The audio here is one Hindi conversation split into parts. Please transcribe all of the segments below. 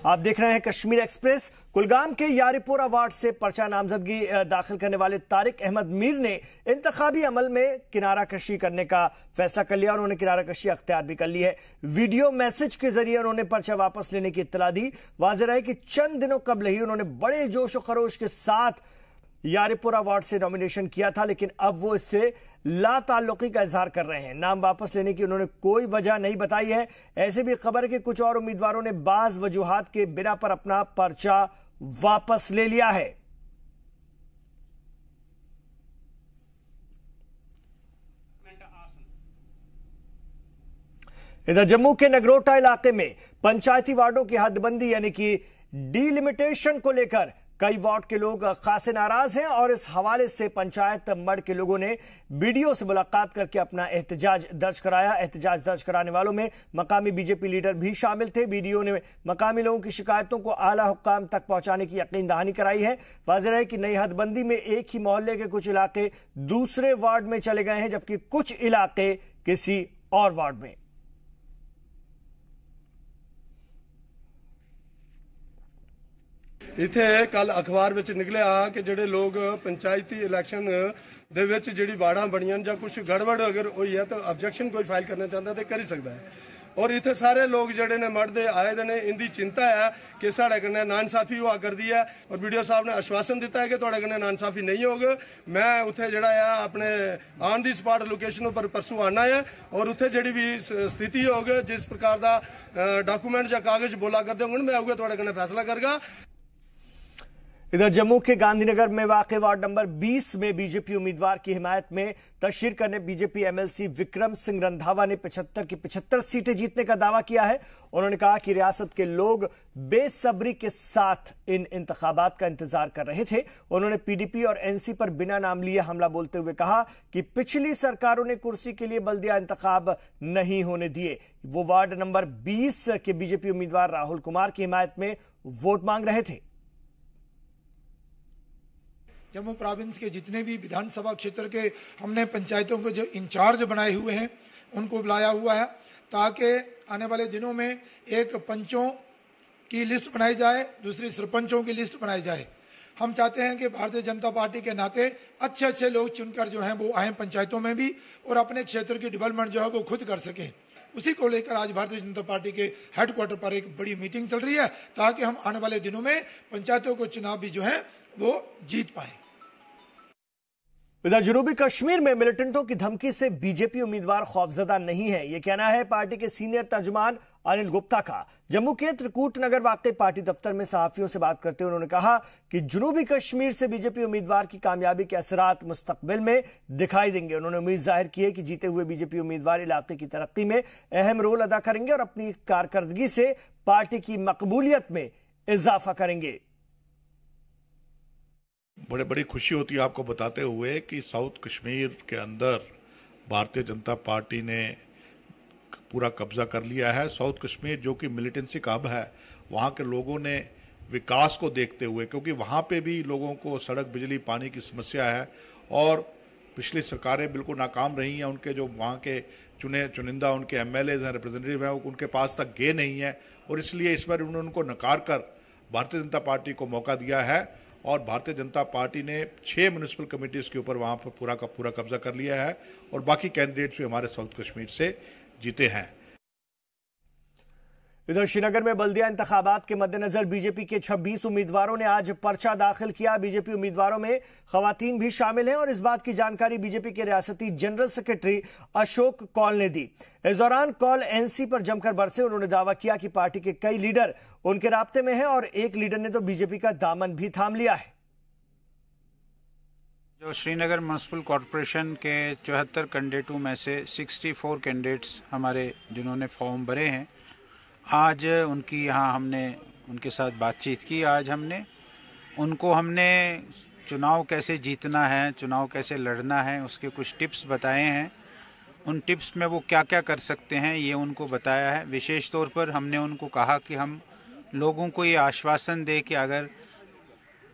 आप देख रहे हैं कश्मीर एक्सप्रेस। कुलगाम के यारीपोरा वार्ड से पर्चा नामजदगी दाखिल करने वाले तारिक अहमद मीर ने इंतखाबी अमल में किनारा कशी करने का फैसला कर लिया। उन्होंने किनारा कशी अख्तियार भी कर ली है। वीडियो मैसेज के जरिए उन्होंने पर्चा वापस लेने की इत्तला दी। वाज़ेह रहे कि चंद दिनों कबल ही उन्होंने बड़े जोश और खरोश के साथ यारीपोरा वार्ड से नॉमिनेशन किया था, लेकिन अब वो इससे लाताल्लुकी का इजहार कर रहे हैं। नाम वापस लेने की उन्होंने कोई वजह नहीं बताई है। ऐसे भी खबर है कि कुछ और उम्मीदवारों ने बाज वजूहात के बिना पर अपना पर्चा वापस ले लिया है। इधर जम्मू के नगरोटा इलाके में पंचायती वार्डों की हदबंदी यानी कि डीलिमिटेशन को लेकर कई वार्ड के लोग खासे नाराज हैं और इस हवाले से पंचायत मड़ के लोगों ने बीडीओ से मुलाकात करके अपना एहतजाज दर्ज कराया। एहतजाज दर्ज कराने वालों में मकामी बीजेपी लीडर भी शामिल थे। बीडीओ ने मकामी लोगों की शिकायतों को आला हुक्काम तक पहुंचाने की यकीन दहानी कराई है। वाज़ेह है कि नई हदबंदी में एक ही मोहल्ले के कुछ इलाके दूसरे वार्ड में चले गए हैं, जबकि कुछ इलाके किसी और वार्ड में। इत्थे कल अखबार विच निकलिया कि जिहड़े लोग पंचायती इलैक्शन दे विच जिहड़ी वार्डां बणियां जां कुछ गड़बड़ अगर होई है तो ऑब्जेक्शन कोई फाइल करना चाहता तो करी सकता है। और इत्थे सारे लोग जिहड़े ने मर्दे आए दे ने इंदी चिंता है कि साढ़े कन्नै नाइंसाफी हुआ करदी है और वीडियो साहब ने आश्वासन दिता है कि तुहाडे कन्नै नाइंसाफी नहीं होग। मैं उत्थे जिहड़ा है अपने ऑन दी स्पॉट लोकेशन पर परसों आना है और उत्थे जिहड़ी भी स्थिति होग जिस प्रकार दा डॉक्यूमेंट या कागज बोला करदे होंगे मैं आऊगा तुहाडे कन्नै फैसला करगा। इधर जम्मू के गांधीनगर में वाक़े वार्ड नंबर 20 में बीजेपी उम्मीदवार की हिमायत में तशरीह करने बीजेपी एमएलसी विक्रम सिंह रंधावा ने 75 की 75 सीटें जीतने का दावा किया है। उन्होंने कहा कि रियासत के लोग बेसब्री के साथ इन इंतखाबात का इंतजार कर रहे थे। उन्होंने पीडीपी और एनसी पर बिना नाम लिए हमला बोलते हुए कहा कि पिछली सरकारों ने कुर्सी के लिए बल्दिया इंतखाब नहीं होने दिए। वो वार्ड नंबर 20 के बीजेपी उम्मीदवार राहुल कुमार की हिमायत में वोट मांग रहे थे। जम्मू प्रोविंस के जितने भी विधानसभा क्षेत्र के हमने पंचायतों को जो इंचार्ज बनाए हुए हैं उनको बुलाया हुआ है ताकि आने वाले दिनों में एक पंचों की लिस्ट बनाई जाए, दूसरी सरपंचों की लिस्ट बनाई जाए। हम चाहते हैं कि भारतीय जनता पार्टी के नाते अच्छे अच्छे लोग चुनकर जो हैं वो आए पंचायतों में भी और अपने क्षेत्र की डेवलपमेंट जो है वो खुद कर सकें। उसी को लेकर आज भारतीय जनता पार्टी के हेडक्वार्टर पर एक बड़ी मीटिंग चल रही है ताकि हम आने वाले दिनों में पंचायतों को चुनाव भी जो है वो जीत पाए। इधर जनूबी कश्मीर में मिलिटेंटों की धमकी से बीजेपी उम्मीदवार खौफजदा नहीं है, यह कहना है पार्टी के सीनियर तर्जुमान अनिल गुप्ता का। जम्मू के त्रिकूट नगर वाक़े पार्टी दफ्तर में सहाफियों से बात करते हुए उन्होंने कहा कि जनूबी कश्मीर से बीजेपी उम्मीदवार की कामयाबी के असरात मुस्तकबिल में दिखाई देंगे। उन्होंने उम्मीद जाहिर की है कि जीते हुए बीजेपी उम्मीदवार इलाके की तरक्की में अहम रोल अदा करेंगे और अपनी कारकर्दगी से पार्टी की मकबूलियत में इजाफा करेंगे। बड़ी खुशी होती है आपको बताते हुए कि साउथ कश्मीर के अंदर भारतीय जनता पार्टी ने पूरा कब्जा कर लिया है। साउथ कश्मीर जो कि मिलिटेंसी का हब है, वहाँ के लोगों ने विकास को देखते हुए, क्योंकि वहाँ पे भी लोगों को सड़क, बिजली, पानी की समस्या है और पिछली सरकारें बिल्कुल नाकाम रही हैं। उनके जो वहाँ के चुनिंदा उनके एमएलएज हैं, रिप्रेजेंटेटिव हैं, उनके पास तक गए नहीं है और इसलिए इस बार उन्होंने उनको नकार कर भारतीय जनता पार्टी को मौका दिया है और भारतीय जनता पार्टी ने 6 म्यूनिसिपल कमेटीज के ऊपर वहां पर पूरा का पूरा कब्जा कर लिया है और बाकी कैंडिडेट्स भी हमारे साउथ कश्मीर से जीते हैं। इधर श्रीनगर में बल्दिया इंतखाबात के मद्देनजर बीजेपी के 26 उम्मीदवारों ने आज पर्चा दाखिल किया। बीजेपी उम्मीदवारों में खवातीन भी शामिल हैं और इस बात की जानकारी बीजेपी के रियासती जनरल सेक्रेटरी अशोक कौल ने दी। इस दौरान कौल एनसी पर जमकर बरसे। उन्होंने दावा किया कि पार्टी के कई लीडर उनके राब्ते में हैं और एक लीडर ने तो बीजेपी का दामन भी थाम लिया है। जो श्रीनगर म्युनिसिपल कॉरपोरेशन के 74 कैंडिडेटों में से 64 कैंडिडेट्स हमारे जिन्होंने फॉर्म भरे हैं, आज उनकी यहाँ हमने उनके साथ बातचीत की। आज हमने चुनाव कैसे जीतना है, चुनाव कैसे लड़ना है, उसके कुछ टिप्स बताए हैं। उन टिप्स में वो क्या क्या कर सकते हैं ये उनको बताया है। विशेष तौर पर हमने उनको कहा कि हम लोगों को ये आश्वासन दे कि अगर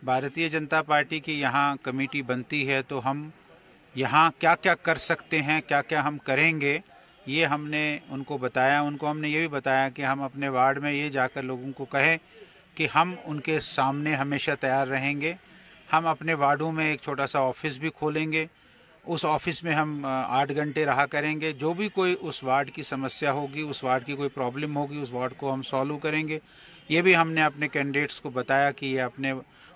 भारतीय जनता पार्टी की यहाँ कमेटी बनती है तो हम यहाँ क्या क्या कर सकते हैं, क्या क्या हम करेंगे ये हमने उनको बताया। उनको हमने ये भी बताया कि हम अपने वार्ड में ये जाकर लोगों को कहें कि हम उनके सामने हमेशा तैयार रहेंगे। हम अपने वार्डों में एक छोटा सा ऑफिस भी खोलेंगे, उस ऑफिस में हम 8 घंटे रहा करेंगे। जो भी कोई उस वार्ड की समस्या होगी, उस वार्ड की कोई प्रॉब्लम होगी, उस वार्ड को हम सॉल्व करेंगे। ये भी हमने अपने कैंडिडेट्स को बताया कि ये अपने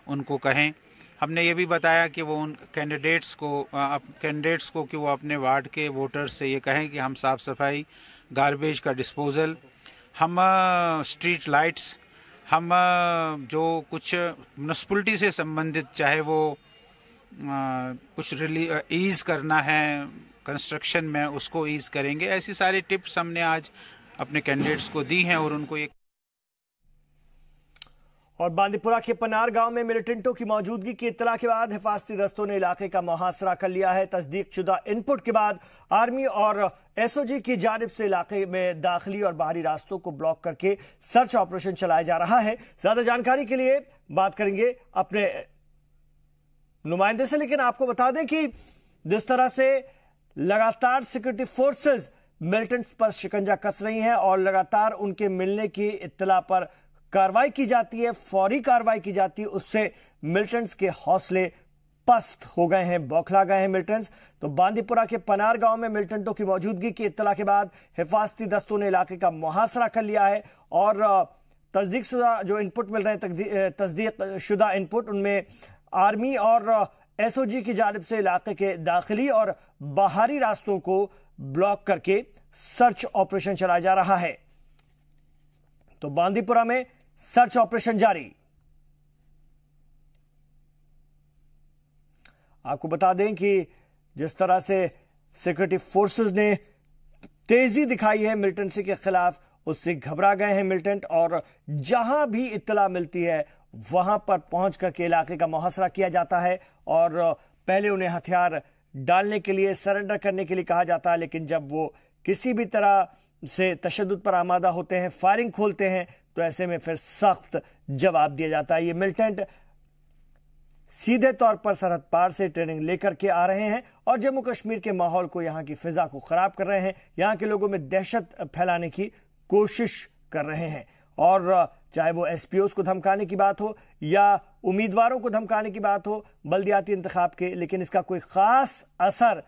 उनको कहें। हमने ये भी बताया कि वो उन कैंडिडेट्स को कि वो अपने वार्ड के वोटर्स से ये कहें कि हम साफ़ सफाई, गार्बेज का डिस्पोज़ल, हम स्ट्रीट लाइट्स, हम जो कुछ म्युनिसिपलिटी से संबंधित, चाहे वो कुछ ईज़ करना है कंस्ट्रक्शन में, उसको ईज़ करेंगे। ऐसी सारी टिप्स हमने आज अपने कैंडिडेट्स को दी हैं और उनको ये। और बांदीपुरा के पनार गांव में मिलिटेंटों की मौजूदगी की इत्तला के बाद हिफाजती दस्तों ने इलाके का मुहासरा कर लिया है। तस्दीकशुदा इनपुट के बाद आर्मी और एसओजी की जानिब से इलाके में दाखिली और बाहरी रास्तों को ब्लॉक करके सर्च ऑपरेशन चलाया जा रहा है। ज्यादा जानकारी के लिए बात करेंगे अपने नुमाइंदे से, लेकिन आपको बता दें कि जिस तरह से लगातार सिक्योरिटी फोर्सेज मिलिटेंट्स पर शिकंजा कस रही हैं और लगातार उनके मिलने की इत्तला पर कार्रवाई की जाती है, फौरी कार्रवाई की जाती है, उससे मिलिटेंट्स के हौसले पस्त हो गए हैं, बौखला गए हैं मिलिटेंट्स। तो बांदीपुरा के पनार गांव में मिलिटेंटों की मौजूदगी की इत्तला के बाद हिफाजती दस्तों ने इलाके का मुहासरा कर लिया है और तस्दीकशुदा जो इनपुट मिल रहे हैं, तस्दीकशुदा इनपुट, उनमें आर्मी और एसओजी की जानिब से इलाके के दाखिली और बाहरी रास्तों को ब्लॉक करके सर्च ऑपरेशन चलाया जा रहा है। तो बांदीपुरा में सर्च ऑपरेशन जारी। आपको बता दें कि जिस तरह से सिक्योरिटी फोर्सेस ने तेजी दिखाई है मिलिटेंसी के खिलाफ, उससे घबरा गए हैं मिलिटेंट और जहां भी इत्तला मिलती है वहां पर पहुंच करके इलाके का मुहासरा किया जाता है और पहले उन्हें हथियार डालने के लिए, सरेंडर करने के लिए कहा जाता है, लेकिन जब वो किसी भी तरह से तशद्दुद पर आमादा होते हैं, फायरिंग खोलते हैं, तो ऐसे में फिर सख्त जवाब दिया जाता है। ये मिलिटेंट सीधे तौर पर सरहद पार से ट्रेनिंग लेकर के आ रहे हैं और जम्मू कश्मीर के माहौल को, यहां की फिजा को खराब कर रहे हैं, यहां के लोगों में दहशत फैलाने की कोशिश कर रहे हैं। और चाहे वो एसपीओस को धमकाने की बात हो या उम्मीदवारों को धमकाने की बात हो बल्दियाती इंतखाब के, लेकिन इसका कोई खास असर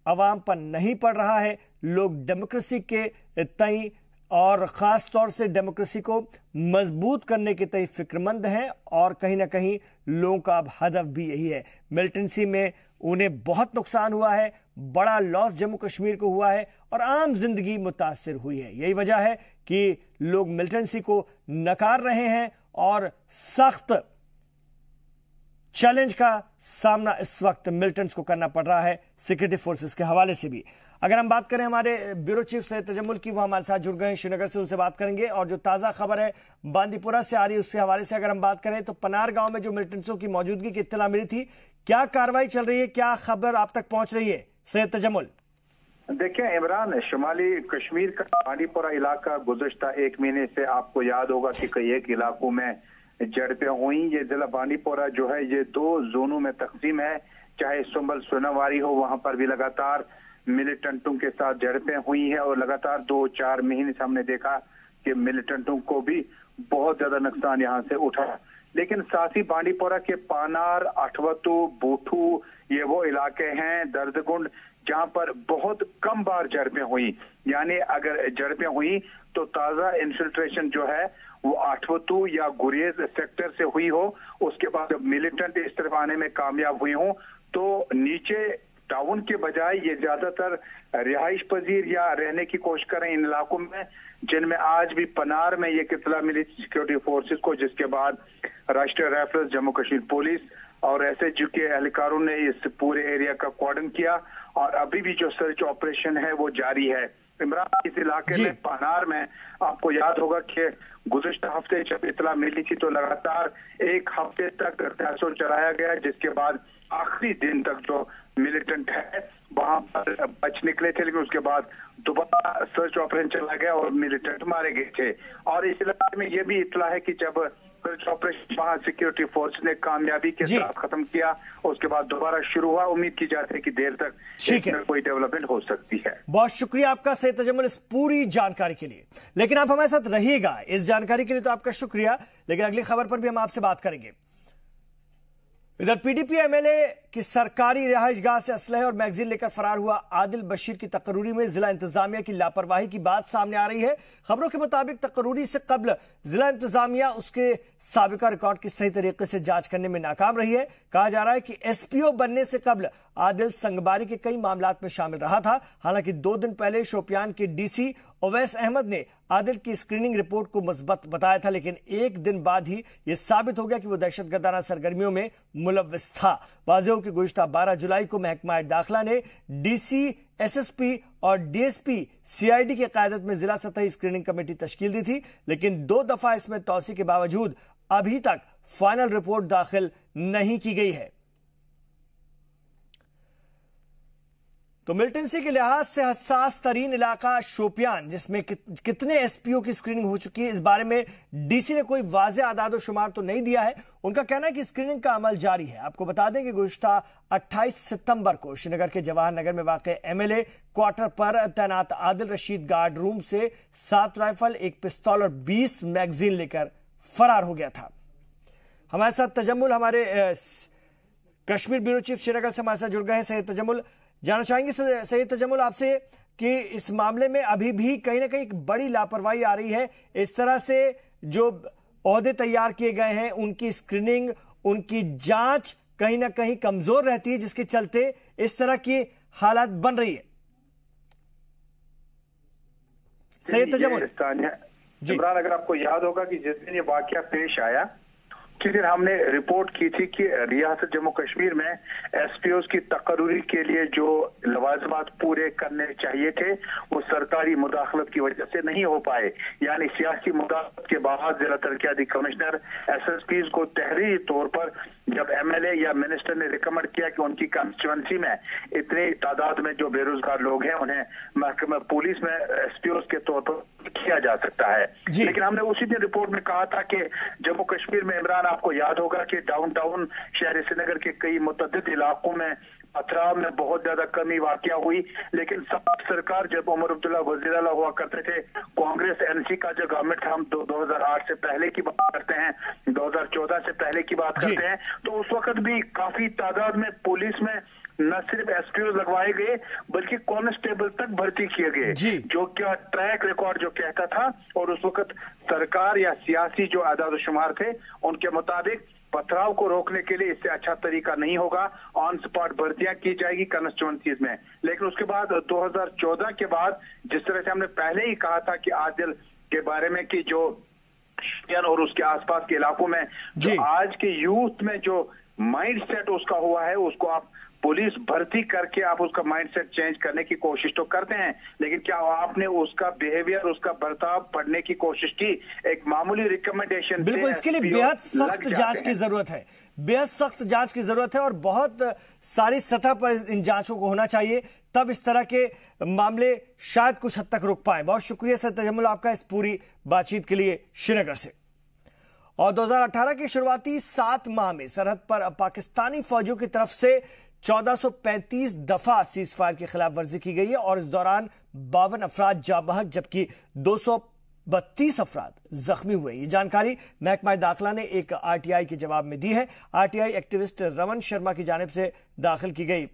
अवाम पर नहीं पड़ रहा है। लोग डेमोक्रेसी के तई और खास तौर से डेमोक्रेसी को मजबूत करने के तई फिक्रमंद हैं और कहीं ना कहीं लोगों का अब हदफ भी यही है। मिलिटेंसी में उन्हें बहुत नुकसान हुआ है, बड़ा लॉस जम्मू कश्मीर को हुआ है और आम जिंदगी मुतासिर हुई है। यही वजह है कि लोग मिलिटेंसी को नकार रहे हैं और सख्त चैलेंज का सामना इस वक्त मिलिटेंट्स को करना पड़ रहा है सिक्योरिटी फोर्सेस के हवाले से भी। अगर हम बात करें हमारे ब्यूरो चीफ सैयद तजम्मुल की, वो हमारे साथ जुड़ गए हैं श्रीनगर से, उनसे बात करेंगे। और जो ताज़ा खबर है बांदीपुरा से आ रही है उसके हवाले से अगर हम बात करें तो पनार गांव में जो मिलिटेंट्सों की मौजूदगी की इत्तला मिली थी, क्या कार्रवाई चल रही है, क्या खबर आप तक पहुंच रही है सैयद तजम्मुल? देखिए इमरान, शुमाली कश्मीर का बांदीपुरा इलाका गुज़श्ता 1 महीने से आपको याद होगा कि कई एक इलाकों में झड़पें हुई। ये जिला बांदीपुरा जो है ये 2 जोनों में तकसीम है। चाहे सुंबल सोनावारी हो, वहां पर भी लगातार मिलिटेंटों के साथ झड़पें हुई है और लगातार 2-4 महीने से हमने देखा कि मिलिटेंटों को भी बहुत ज्यादा नुकसान यहाँ से उठा। लेकिन साथ ही बांदीपुरा के पानार, अठवतु, बूठू, ये वो इलाके हैं, दर्दगुंड, जहां पर बहुत कम बार झड़पें हुई। यानी अगर झड़पें हुई तो ताजा इन्फिल्ट्रेशन जो है वो अठवतु या गुरेज सेक्टर से हुई हो, उसके बाद जब मिलिटेंट इस तरफ आने में कामयाब हुई हो तो नीचे टाउन के बजाय ये ज्यादातर रिहाइश पजीर या रहने की कोशिश करें इन इलाकों में, जिनमें आज भी पनार में ये इत्तला मिली सिक्योरिटी फोर्सेस को, जिसके बाद राष्ट्रीय राइफल्स, जम्मू कश्मीर पुलिस और एसएचजी के एहलकारों ने इस पूरे एरिया का कॉर्डन किया और अभी भी जो सर्च ऑपरेशन है वो जारी है। इमरान, इस इलाके में पनार में आपको याद होगा कि गुज़श्ता हफ्ते जब इत्तला मिली थी तो लगातार 1 हफ्ते तक तहसुल चलाया गया, जिसके बाद आखिरी दिन तक जो मिलिटेंट है वहां पर बच निकले थे, लेकिन उसके बाद दोबारा सर्च ऑपरेशन चला गया और मिलिटेंट मारे गए थे। और इस इलाके में यह भी इत्तला है कि जब फिर ऑपरेशन वहां सिक्योरिटी फोर्स ने कामयाबी के साथ खत्म किया, उसके बाद दोबारा शुरू हुआ। उम्मीद की जाती है कि देर तक इसमें कोई डेवलपमेंट हो सकती है। बहुत शुक्रिया आपका सैयद तजम्मुल इस पूरी जानकारी के लिए। लेकिन आप हमारे साथ रहिएगा, इस जानकारी के लिए तो आपका शुक्रिया। लेकिन अगली खबर पर भी हम आपसे बात करेंगे। इधर पीडीपी एमएलए की सरकारी रिहाइशगाह से असलहे और मैगजीन लेकर फरार हुआ आदिल बशीर की तकरूरी में जिला इंतजामिया की लापरवाही की बात सामने आ रही है। खबरों के मुताबिक तकरूरी से कबल जिला इंतजामिया उसके साबिका रिकॉर्ड की सही तरीके से जांच करने में नाकाम रही है। कहा जा रहा है कि एसपीओ बनने से कबल आदिल संगबारी के कई मामलात में शामिल रहा था। हालांकि 2 दिन पहले शोपियान के डीसी ओवैस अहमद ने आदिल की स्क्रीनिंग रिपोर्ट को मुस्बत बताया था, लेकिन 1 दिन बाद ही यह साबित हो गया कि वह दहशतगर्दाना सरगर्मियों में मुलव्विस था। वाज़ेह हो कि गुज़िश्ता 12 जुलाई को महकमा दाखिला ने डीसी, एसएसपी और डीएसपी सीआईडी की क़यादत में जिला सतही स्क्रीनिंग कमेटी तश्कील दी थी, लेकिन 2 दफा इसमें तौसी के बावजूद अभी तक फाइनल रिपोर्ट दाखिल नहीं की गई है। तो मिलिटेंसी के लिहाज से हसास तरीन इलाका शोपियान, जिसमें कितने एसपीओ की स्क्रीनिंग हो चुकी है, इस बारे में डीसी ने कोई वाज़ेह आदाद और शुमार तो नहीं दिया है। उनका कहना है कि स्क्रीनिंग का अमल जारी है। आपको बता दें कि गुज़िश्ता 28 सितंबर को श्रीनगर के जवाहर नगर में वाक़ एमएलए क्वार्टर पर तैनात आदिल रशीद गार्ड रूम से 7 राइफल, 1 पिस्तौल और 20 मैगजीन लेकर फरार हो गया था। हमारे साथ तजम्मुल, हमारे कश्मीर ब्यूरो चीफ श्रीनगर से हमारे साथ जुड़ गए हैं सैयद तजम्मुल। जानना चाहेंगे सैयद तजम्मुल आपसे कि इस मामले में अभी भी कहीं ना कहीं एक बड़ी लापरवाही आ रही है। इस तरह से जो ओहदे तैयार किए गए हैं, उनकी स्क्रीनिंग, उनकी जांच कहीं ना कहीं कमजोर रहती है, जिसके चलते इस तरह की हालात बन रही है। सैयद तजम्मुल इमरान, अगर आपको याद होगा कि जिस दिन ये वाकया पेश आया कि फिर हमने रिपोर्ट की थी कि रियासत जम्मू कश्मीर में एसपीओ की तकरूरी के लिए जो लवाजमात पूरे करने चाहिए थे वो सरकारी मुदाखलत की वजह से नहीं हो पाए। यानी सियासी मुदाखलत के बाद जिला तरक्याती कमिश्नर एसएसपीज को तहरीरी तौर पर जब एमएलए या मिनिस्टर ने रिकमेंड किया कि उनकी कंस्टिट्यूंसी में इतनी तादाद में जो बेरोजगार लोग हैं उन्हें महकमा पुलिस में एसपीओ के तौर पर किया जा सकता है, लेकिन हमने उसी दिन रिपोर्ट में कहा था कि जम्मू कश्मीर में, इमरान आपको याद होगा कि डाउनटाउन शहर श्रीनगर के कई मुतअद्दिद इलाकों में पथराव में बहुत ज्यादा कमी वाकया हुई। लेकिन सब सरकार जब उमर अब्दुल्ला वज़ीर आला हुआ करते थे, कांग्रेस एनसी का जो गवर्नमेंट था, हम 2008 से पहले की बात करते हैं, 2014 से पहले की बात करते हैं, तो उस वक्त भी काफी तादाद में पुलिस में न सिर्फ एसपीओ लगवाए गए बल्कि कांस्टेबल तक भर्ती किए गए, जो क्या ट्रैक रिकॉर्ड जो कहता था। और उस वक्त सरकार या सियासी जो आदाद शुमार थे उनके मुताबिक पथराव को रोकने के लिए इससे अच्छा तरीका नहीं होगा, ऑन स्पॉट भर्तियां की जाएगी कंस्टिट्यूएंसीज में। लेकिन उसके बाद 2014 के बाद जिस तरह से हमने पहले ही कहा था कि आदिल के बारे में कि जो और उसके आसपास के इलाकों में जो आज के यूथ में जो माइंड सेट उसका हुआ है, उसको आप पुलिस भर्ती करके आप उसका माइंडसेट चेंज करने की कोशिश तो करते हैं, लेकिन क्या आपने उसका बिहेवियर, उसका बर्ताव पढ़ने की कोशिश की? एक मामूली रिकमेंडेशन, बिल्कुल, इसके लिए बेहद सख्त जांच की जरूरत है, बेहद सख्त जांच की जरूरत है और बहुत सारी सतह पर इन जांचों को होना चाहिए, तब इस तरह के मामले शायद कुछ हद तक रुक पाए। बहुत शुक्रिया सैयद तजम्मुल आपका इस पूरी बातचीत के लिए श्रीनगर से। और 2018 के शुरुआती 7 माह में सरहद पर पाकिस्तानी फौजियों की तरफ से 1435 दफा सीज फायर की खिलाफ वर्जी की गई है और इस दौरान 52 अफराद जाँ बहक जबकि 232 अफराद जख्मी हुए। ये जानकारी महकमा दाखिला ने एक आरटीआई के जवाब में दी है। आरटीआई एक्टिविस्ट रमन शर्मा की जानिब से दाखिल की गई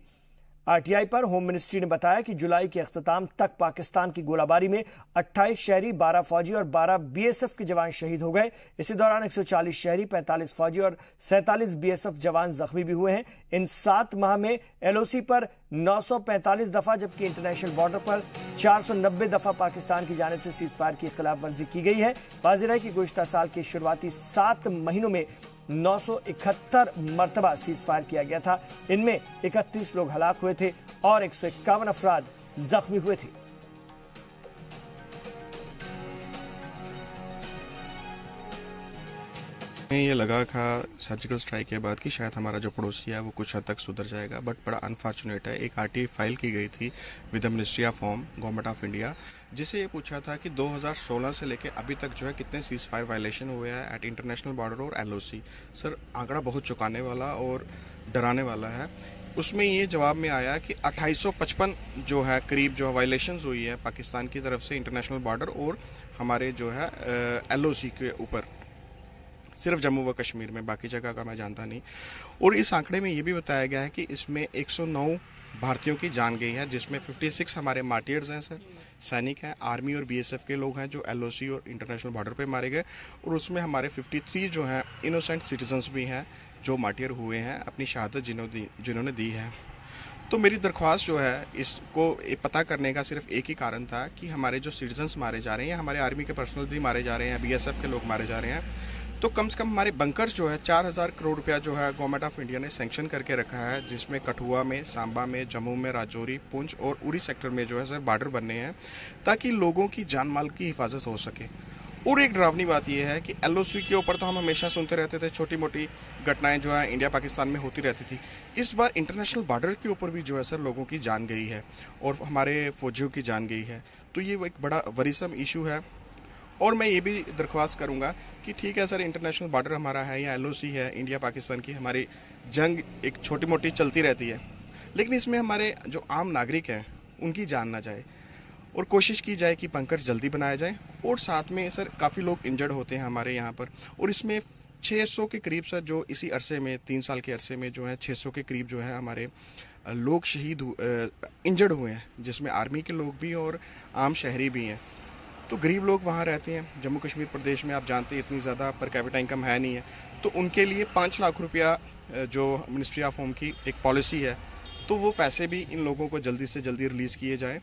आरटीआई पर होम मिनिस्ट्री ने बताया कि जुलाई के अख्ताम तक पाकिस्तान की गोलाबारी में 28 शहरी, 12 फौजी और 12 बीएसएफ के जवान शहीद हो गए। इसी दौरान 140 शहरी, 45 फौजी और 47 बीएसएफ जवान जख्मी भी हुए हैं। इन 7 माह में एलओसी पर 945 दफा जबकि इंटरनेशनल बॉर्डर पर 490 दफा पाकिस्तान की जानिब से सीज फायर की खिलाफ वर्जी की गई है। वाज़ेह है कि गुज़िश्ता साल के शुरुआती 7 महीनों में 971 मरतबा सीज फायर किया गया था। इनमें 31 लोग हलाक हुए थे और 151 अफराद जख्मी हुए थे। हमें ये लगा था सर्जिकल स्ट्राइक के बाद कि शायद हमारा जो पड़ोसी है वो कुछ हद तक सुधर जाएगा, बट बड़ा अनफॉर्चुनेट है। एक आरटीआई फाइल की गई थी with the ministry of home government of India, जिसे ये पूछा था कि 2016 से लेकर अभी तक जो है कितने सीज फायर वायलेशन हुए हैं एट इंटरनेशनल बॉर्डर और एलओसी। सर आंकड़ा बहुत चौंकाने वाला और डराने वाला है। उसमें ये जवाब में आया कि 2855 जो है करीब जो वायलेशंस हुई है पाकिस्तान की तरफ से इंटरनेशनल बॉर्डर और हमारे जो है एलओसी के ऊपर, सिर्फ जम्मू व कश्मीर में, बाकी जगह का मैं जानता नहीं। और इस आंकड़े में ये भी बताया गया है कि इसमें 109 भारतीयों की जान गई है, जिसमें 56 हमारे मार्टियर्स हैं सर, सैनिक हैं, आर्मी और बीएसएफ के लोग हैं जो एलओसी और इंटरनेशनल बॉर्डर पे मारे गए, और उसमें हमारे 53 जो हैं इनोसेंट सिटीजन्स भी हैं जो मार्टियर हुए हैं, अपनी शहादत जिन्होंने दी है। तो मेरी दरख्वास्त जो है इसको पता करने का सिर्फ एक ही कारण था कि हमारे जो सिटीजन्स मारे जा रहे हैं, हमारे आर्मी के पर्सनल भी मारे जा रहे हैं, बीएसएफ के लोग मारे जा रहे हैं, तो कम से कम हमारे बंकर्स जो है 4000 करोड़ रुपया जो है गवर्नमेंट ऑफ इंडिया ने सैंक्शन करके रखा है, जिसमें कठुआ में, सांबा में, जम्मू में, राजौरी, पुंछ और उरी सेक्टर में जो है सर बॉर्डर बनने हैं, ताकि लोगों की जान माल की हिफाजत हो सके। और एक डरावनी बात यह है कि एलओसी के ऊपर तो हम हमेशा सुनते रहते थे, छोटी मोटी घटनाएं जो है इंडिया पाकिस्तान में होती रहती थी। इस बार इंटरनेशनल बॉर्डर के ऊपर भी जो है सर लोगों की जान गई है और हमारे फौजियों की जान गई है, तो ये एक बड़ा वरीसम इशू है। और मैं ये भी दरख्वास्त करूंगा कि ठीक है सर, इंटरनेशनल बॉर्डर हमारा है या एलओसी है, इंडिया पाकिस्तान की हमारी जंग एक छोटी मोटी चलती रहती है, लेकिन इसमें हमारे जो आम नागरिक हैं उनकी जान ना जाए, और कोशिश की जाए कि बंकर्स जल्दी बनाया जाए। और साथ में सर काफ़ी लोग इंजर्ड होते हैं हमारे यहाँ पर, और इसमें 600 के करीब सर जो इसी अरसे में 3 साल के अरसे में जो है 600 के करीब जो है हमारे लोग इंजर्ड हुए हैं, जिसमें आर्मी के लोग भी और आम शहरी भी हैं। तो गरीब लोग वहाँ रहते हैं। जम्मू कश्मीर प्रदेश में आप जानते हैं इतनी ज़्यादा पर कैपिटा इनकम है नहीं है, तो उनके लिए 5 लाख रुपया जो मिनिस्ट्री ऑफ होम की एक पॉलिसी है, तो वो पैसे भी इन लोगों को जल्दी से जल्दी रिलीज़ किए जाएँ।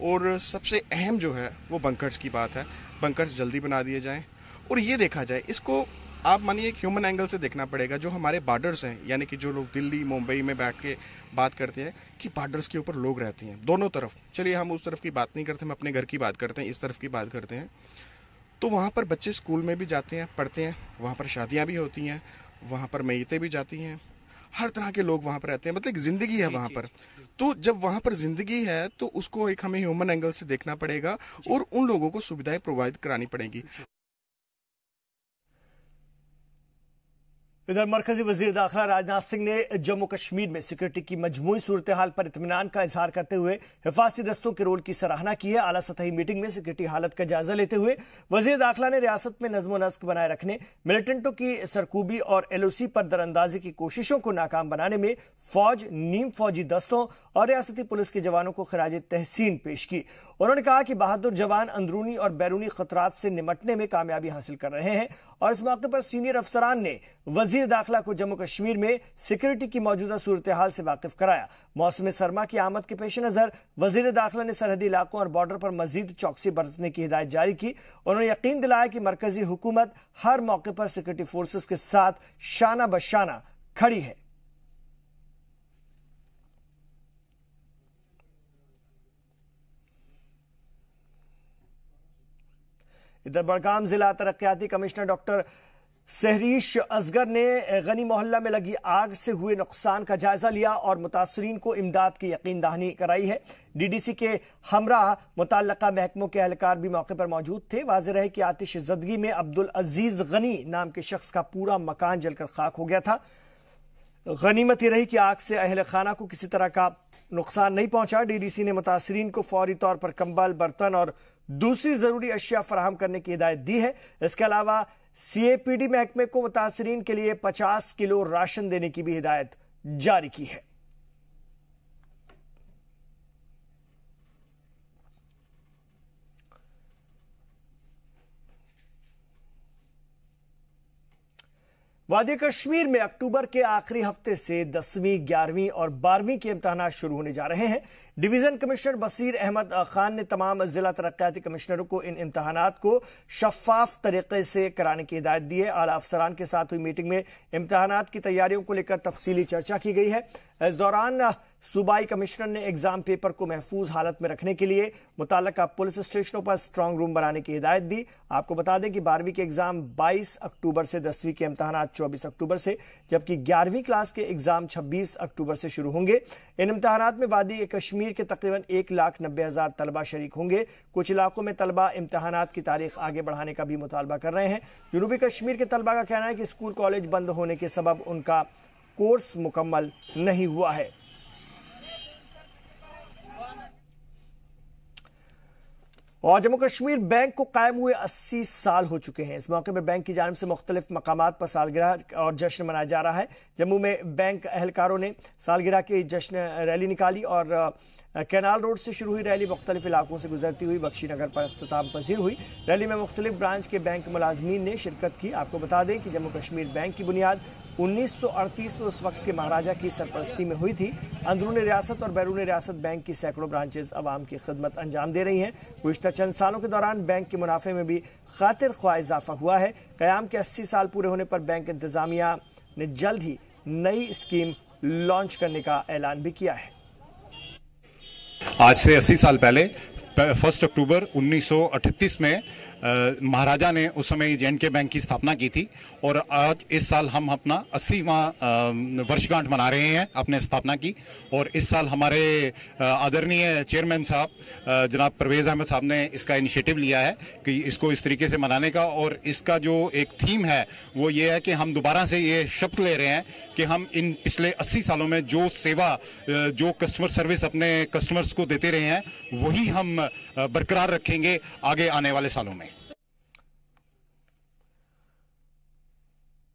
और सबसे अहम जो है वो बंकर्स की बात है, बंकर्स जल्दी बना दिए जाएँ। और ये देखा जाए, इसको आप मानिए एक ह्यूमन एंगल से देखना पड़ेगा। जो हमारे बॉर्डर्स हैं, यानी कि जो लोग दिल्ली मुंबई में बैठ के बात करते हैं कि बॉर्डर्स के ऊपर लोग रहते हैं दोनों तरफ, चलिए हम उस तरफ की बात नहीं करते, हम अपने घर की बात करते हैं, इस तरफ की बात करते हैं, तो वहाँ पर बच्चे स्कूल में भी जाते हैं, पढ़ते हैं, वहाँ पर शादियाँ भी होती हैं, वहाँ पर मैयतें भी जाती हैं, हर तरह के लोग वहाँ पर रहते हैं, मतलब एक ज़िंदगी है वहाँ पर। तो जब वहाँ पर ज़िंदगी है तो उसको एक हमें ह्यूमन एंगल से देखना पड़ेगा और उन लोगों को सुविधाएं प्रोवाइड करानी पड़ेंगी। इधर मरकजी वजीर दाखिला राजनाथ सिंह ने जम्मू कश्मीर में सिक्योरिटी की मजमूई सूरत हाल पर इत्मीनान का इजहार करते हुए हिफाजती दस्तों के रोल की सराहना की है। आला सतही मीटिंग में सिक्योरिटी हालत का जायजा लेते हुए वजीर दाखिला ने रियासत में नज्म व नस्क बनाए रखने, मिलिटेंटों की सरकूबी और एलओसी पर दरअंदाजी की कोशिशों को नाकाम बनाने में फौज, नीम फौजी दस्तों और रियासती पुलिस के जवानों को खिराज तहसीन पेश की। उन्होंने कहा कि बहादुर जवान अंदरूनी और बैरूनी खतरात से निमटने में कामयाबी हासिल कर रहे हैं, और इस मौके पर सीनियर अफसरान ने वजीर दाखिला को जम्मू कश्मीर में सिक्योरिटी की मौजूदा सूरत हाल से वाकिफ कराया। मौसम सरमा की आमद के पेश नजर वजीर दाखिला ने सरहदी इलाकों और बॉर्डर पर मजीद चौकसी बरतने की हिदायत जारी की। उन्होंने यकीन दिलाया कि मरकजी हुकूमत हर मौके पर सिक्योरिटी फोर्सेस के साथ शाना बशाना खड़ी है। इधर बड़गाम जिला तरक्याती कमिश्नर डॉक्टर सहरीश असगर ने गनी मोहल्ला में लगी आग से हुए नुकसान का जायजा लिया और मुतासरीन को इमदाद की यकीन दहानी कराई है। डीडीसी के हमरा मुतल्लका महकमों के एहलकार भी मौके पर मौजूद थे। वाज़ेह रहे कि आतिश ज़दगी में अब्दुल अजीज गनी नाम के शख्स का पूरा मकान जलकर खाक हो गया था। गनीमत यह रही कि आग से अहल खाना को किसी तरह का नुकसान नहीं पहुंचा। डीडीसी ने मुतासरीन को फौरी तौर पर कंबल, बर्तन और दूसरी जरूरी अशिया फराहम करने की हिदायत दी है। इसके अलावा सीएपीडी महकमे को मुतासरीन के लिए 50 किलो राशन देने की भी हिदायत जारी की है। वादी कश्मीर में अक्टूबर के आखिरी हफ्ते से 10वीं, 11वीं और 12वीं के इम्तहानात शुरू होने जा रहे हैं। डिवीजन कमिश्नर बसीर अहमद खान ने तमाम जिला तरक्याती कमिश्नरों को इन इम्तहानात को शफाफ तरीके से कराने की हिदायत दी है। आला अफसरान के साथ हुई मीटिंग में इम्तहानात की तैयारियों को लेकर तफसीली चर्चा की गई है। इस दौरान सूबाई कमिश्नर ने एग्जाम पेपर को महफूज हालत में रखने के लिए मुताल्लिका पुलिस स्टेशनों पर स्ट्रांग रूम बनाने की हिदायत दी। आपको बता दें कि 12वीं के एग्जाम 22 अक्टूबर से, 10वीं के इम्तहानात 24 अक्टूबर से, जबकि 11वीं क्लास के एग्जाम 26 अक्टूबर से शुरू होंगे। इन इम्तहानात में वादी कश्मीर के तकरीबन 1,90,000 तलबा शरीक होंगे। कुछ इलाकों में तलबा इम्तहानात की तारीख आगे बढ़ाने का भी मुतालबा कर रहे हैं। जनूबी कश्मीर के तलबा का कहना है कि स्कूल कॉलेज बंद होने के सबब उनका कोर्स मुकम्मल नहीं हुआ है। और जम्मू कश्मीर बैंक को कायम हुए 80 साल हो चुके हैं। इस मौके पर बैंक की जानिब से मुख्तलिफ मकामात पर सालगिरह और जश्न मनाया जा रहा है। जम्मू में बैंक एहलकारों ने सालगिरह की जश्न रैली निकाली और कैनाल रोड से शुरू हुई रैली मुख्तलिफ इलाकों से गुजरती हुई बख्शीनगर पर अख्ताम पजीर हुई। रैली में मुख्तलिफ ब्रांच के बैंक मुलाजमीन ने शिरकत की। आपको बता दें कि जम्मू कश्मीर बैंक की बुनियाद 1938 में उस वक्त के महाराजा की सरपरस्ती में हुई थी। अंदरून रियासत और बैरून रियासत बैंक की सैकड़ों ब्रांचेज अवाम की खिदमत अंजाम दे रही हैं। गुज़िश्ता चंद सालों के दौरान बैंक के मुनाफे में भी खातिर ख्वाह इजाफा हुआ है। क़याम के 80 साल पूरे होने पर बैंक इंतजामिया ने जल्द ही नई स्कीम लॉन्च करने का ऐलान भी किया है। आज से 80 साल पहले 1 अक्टूबर 1938 में महाराजा ने उस समय जे.एंड.के बैंक की स्थापना की थी और आज इस साल हम अपना 80वां वर्षगांठ मना रहे हैं अपने स्थापना की। और इस साल हमारे आदरणीय चेयरमैन साहब जनाब परवेज़ अहमद साहब ने इसका इनिशिएटिव लिया है कि इसको इस तरीके से मनाने का। और इसका जो एक थीम है वो ये है कि हम दोबारा से ये शपथ ले रहे हैं कि हम इन पिछले 80 सालों में जो सेवा, जो कस्टमर सर्विस अपने कस्टमर्स को देते रहे हैं, वही हम बरकरार रखेंगे आगे आने वाले सालों में।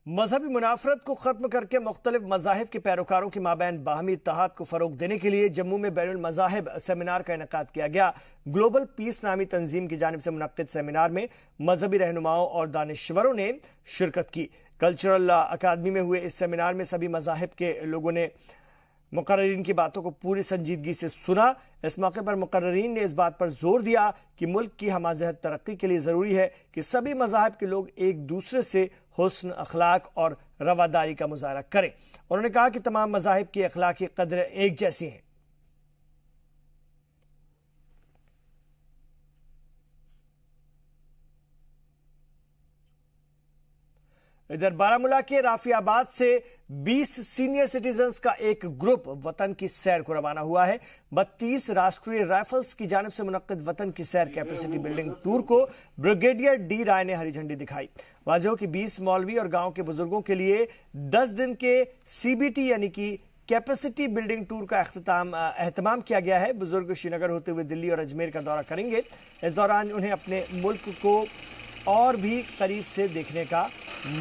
मजहबी मुनाफरत को खत्म करके मुख्तलिफ मज़ाहिब के पैरोकारों के माबैन बाहमी इत्तेहाद को फ़रोग देने के लिए जम्मू में बैनुल मज़ाहिब सेमिनार का इनेकाद किया गया। ग्लोबल पीस नामी तंजीम की जानिब से मुनक्किद सेमिनार में मजहबी रहनुमाओं और दानिश्वरों ने शिरकत की। कल्चरल अकादमी में हुए इस सेमिनार में सभी मज़ाहिब के लोगों ने मुकर्ररीन की बातों को पूरी संजीदगी से सुना। इस मौके पर मुकर्ररीन ने इस बात पर जोर दिया कि मुल्क की हमाजहत तरक्की के लिए ज़रूरी है कि सभी मज़ाहिब के लोग एक दूसरे से हुस्न, अखलाक और रवादारी का मुजाहरा करें। उन्होंने कहा कि तमाम मज़ाहिब की अखलाकी कदर एक जैसी हैं। इधर बारामूला के राफियाबाद से 20 सीनियर सिटीजन्स का एक ग्रुप वतन की सैर को रवाना हुआ है। 32 राष्ट्रीय राइफल्स की जानिब से मुनक्किद वतन की सैर कैपेसिटी बिल्डिंग टूर को ब्रिगेडियर डी राय ने हरी झंडी दिखाई। वाज़ेह हो कि 20 मौलवी और गांव के बुजुर्गों के लिए 10 दिन के CBT यानी कि कैपेसिटी बिल्डिंग टूर का एहतमाम किया गया है। बुजुर्ग श्रीनगर होते हुए दिल्ली और अजमेर का दौरा करेंगे। इस दौरान उन्हें अपने मुल्क को और भी करीब से देखने का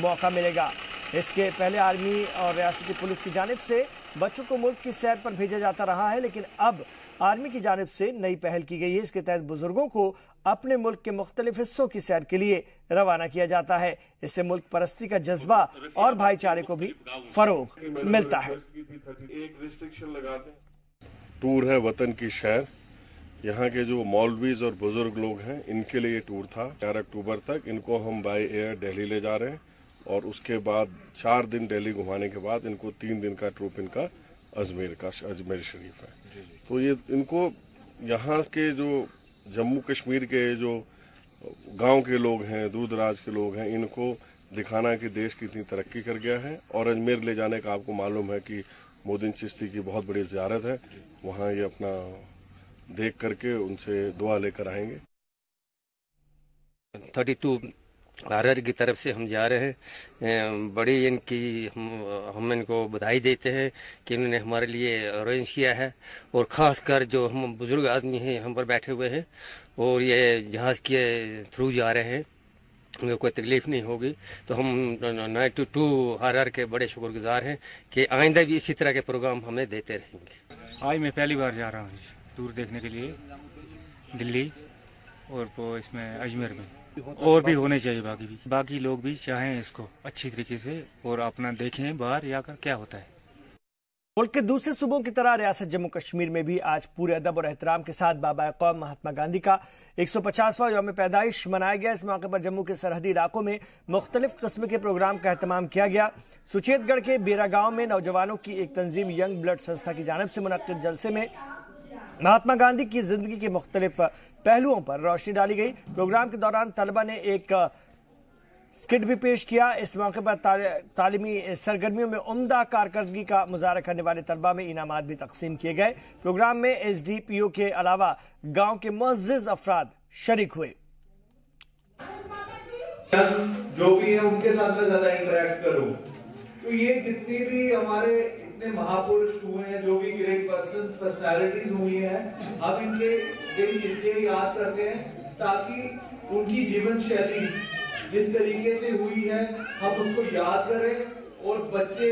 मौका मिलेगा। इसके पहले आर्मी और रियासती पुलिस की जानिब से बच्चों को मुल्क की सैर पर भेजा जाता रहा है, लेकिन अब आर्मी की जानिब से नई पहल की गई है। इसके तहत बुजुर्गों को अपने मुल्क के मुख्तलिफ हिस्सों की सैर के लिए रवाना किया जाता है। इससे मुल्क परस्ती का जज्बा और भाईचारे को भी फरोग मिलता है। टूर है वतन की सैर। यहाँ के जो मौलवीज और बुजुर्ग लोग हैं इनके लिए टूर था। 4 अक्टूबर तक इनको हम बाय एयर दिल्ली ले जा रहे हैं और उसके बाद 4 दिन दिल्ली घुमाने के बाद इनको 3 दिन का ट्रिप इनका अजमेर शरीफ है। तो ये इनको यहाँ के जो जम्मू कश्मीर के जो गांव के लोग हैं, दूर दराज के लोग हैं, इनको दिखाना कि देश कितनी तरक्की कर गया है। और अजमेर ले जाने का आपको मालूम है कि मोहद्दीन चिश्ती की बहुत बड़ी ज़ियारत है। वहाँ ये अपना देख करके उनसे दुआ लेकर आएंगे। 32 RR की तरफ से हम जा रहे हैं। बड़ी इनकी हम इनको बधाई देते हैं कि इन्होंने हमारे लिए अरेंज किया है। और ख़ास कर जो हम बुज़ुर्ग आदमी हैं हम पर बैठे हुए हैं और ये जहाज़ के थ्रू जा रहे हैं, उनको कोई तकलीफ़ नहीं होगी। तो हम 92 RR के बड़े शुक्रगुजार हैं कि आइंदा भी इसी तरह के प्रोग्राम हमें देते रहेंगे। आज मैं पहली बार जा रहा हूँ टूर देखने के लिए दिल्ली और इसमें अजमेर में। और भी होने चाहिए, बाकी लोग भी चाहें इसको अच्छी तरीके से और अपना देखें बाहर जाकर क्या होता है। मुल्क के दूसरे सूबों की तरह रियासत जम्मू कश्मीर में भी आज पूरे अदब और एहतराम के साथ बाबा कौम महात्मा गांधी का 150वां यौम पैदाइश मनाया गया। इस मौके पर जम्मू के सरहदी इलाकों में मुख्तलिफ किस्म के प्रोग्राम का एहतमाम किया गया। सुचेतगढ़ के बेरा गांव में नौजवानों की एक तंजीम यंग ब्लड संस्था की जानिब से मुनक्किद जलसे में महात्मा गांधी की जिंदगी के मुख्तलिफ पहलुओं पर रोशनी डाली गई। प्रोग्राम के दौरान तलबा ने एक स्किट भी पेश किया। इस मौके पर तालीमी सरगर्मियों में उम्दा कारकर्दगी का मुजाहरा करने वाले तलबा में इनामात भी तकसीम किए गए। प्रोग्राम में SDPO के अलावा गांव के मुअज़्ज़िज़ अफराद शरीक हुए। जो भी है उनके साथ में ज्यादा इंटरेक्ट करूं, तो ये जितनी भी हमारे इतने महापुरुष हुए हैं, जो भी ग्रेट पर्सनालिटीज हुई हैं, हम इनके दिन इसलिए याद करते हैं ताकि उनकी जीवन शैली जिस तरीके से हुई है हम उसको याद करें और बच्चे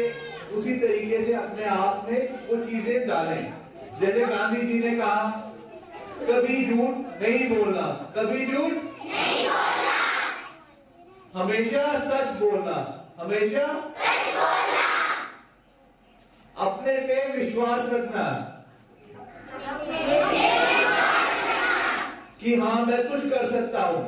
उसी तरीके से अपने आप में वो चीजें डालें। जैसे गांधी जी ने कहा, कभी झूठ नहीं बोलना, कभी झूठ नहीं बोलना, हमेशा सच बोलना, हमेशा सच बोलना, अपने पे विश्वास रखना कि हाँ मैं कुछ कर सकता हूं।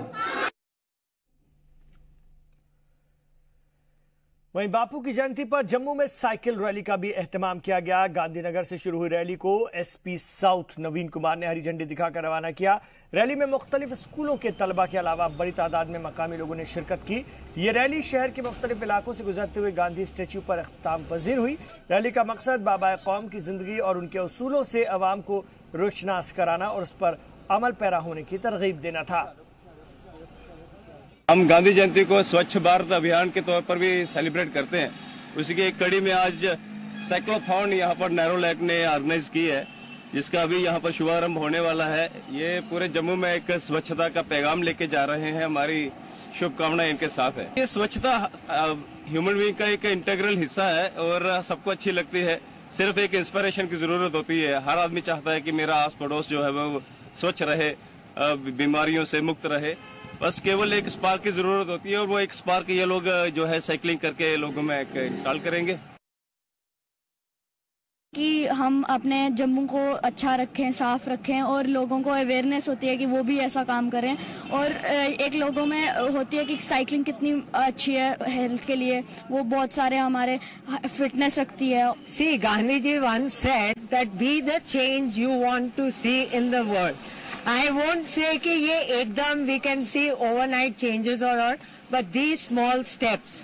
वहीं बापू की जयंती पर जम्मू में साइकिल रैली का भी एहतमाम किया गया। गांधीनगर से शुरू हुई रैली को SP साउथ नवीन कुमार ने हरी झंडी दिखाकर रवाना किया। रैली में मुख्तलिफ स्कूलों के तलबा के अलावा बड़ी तादाद में मकामी लोगों ने शिरकत की। ये रैली शहर के मुख्तलिफ इलाकों से गुजरते हुए गांधी स्टेच्यू पर अख्ताम पजीर हुई। रैली का मकसद बाबा कौम की जिंदगी और उनके उसूलों से अवाम को रोशनास कराना और उस पर अमल पैरा होने की तरगीब देना था। हम गांधी जयंती को स्वच्छ भारत अभियान के तौर पर भी सेलिब्रेट करते हैं। उसी की एक कड़ी में आज साइक्लोथॉन यहाँ पर नेहरू लेक ने ऑर्गेनाइज की है, जिसका अभी यहाँ पर शुभारंभ होने वाला है। ये पूरे जम्मू में एक स्वच्छता का पैगाम लेके जा रहे हैं। हमारी शुभकामनाएं इनके साथ है। ये स्वच्छता ह्यूमन बीइंग का एक इंटीग्रल हिस्सा है और सबको अच्छी लगती है। सिर्फ एक इंस्पिरेशन की जरूरत होती है। हर आदमी चाहता है कि मेरा आस पड़ोस जो है वो स्वच्छ रहे, बीमारियों से मुक्त रहे। बस केवल एक स्पार्क की जरूरत होती है और वो एक स्पार्क ये लोग जो है साइकिलिंग करके लोगों में इंस्टॉल करेंगे कि हम अपने जम्मू को अच्छा रखें, साफ रखें और लोगों को अवेयरनेस होती है कि वो भी ऐसा काम करें। और एक लोगों में होती है कि साइकिलिंग कितनी अच्छी है हेल्थ के लिए, वो बहुत सारे हमारे फिटनेस रखती है। सी Gandhi ji once said that be the change you want to see in the world. I won't say कि ये एकदम we can see overnight changes or not, but these small steps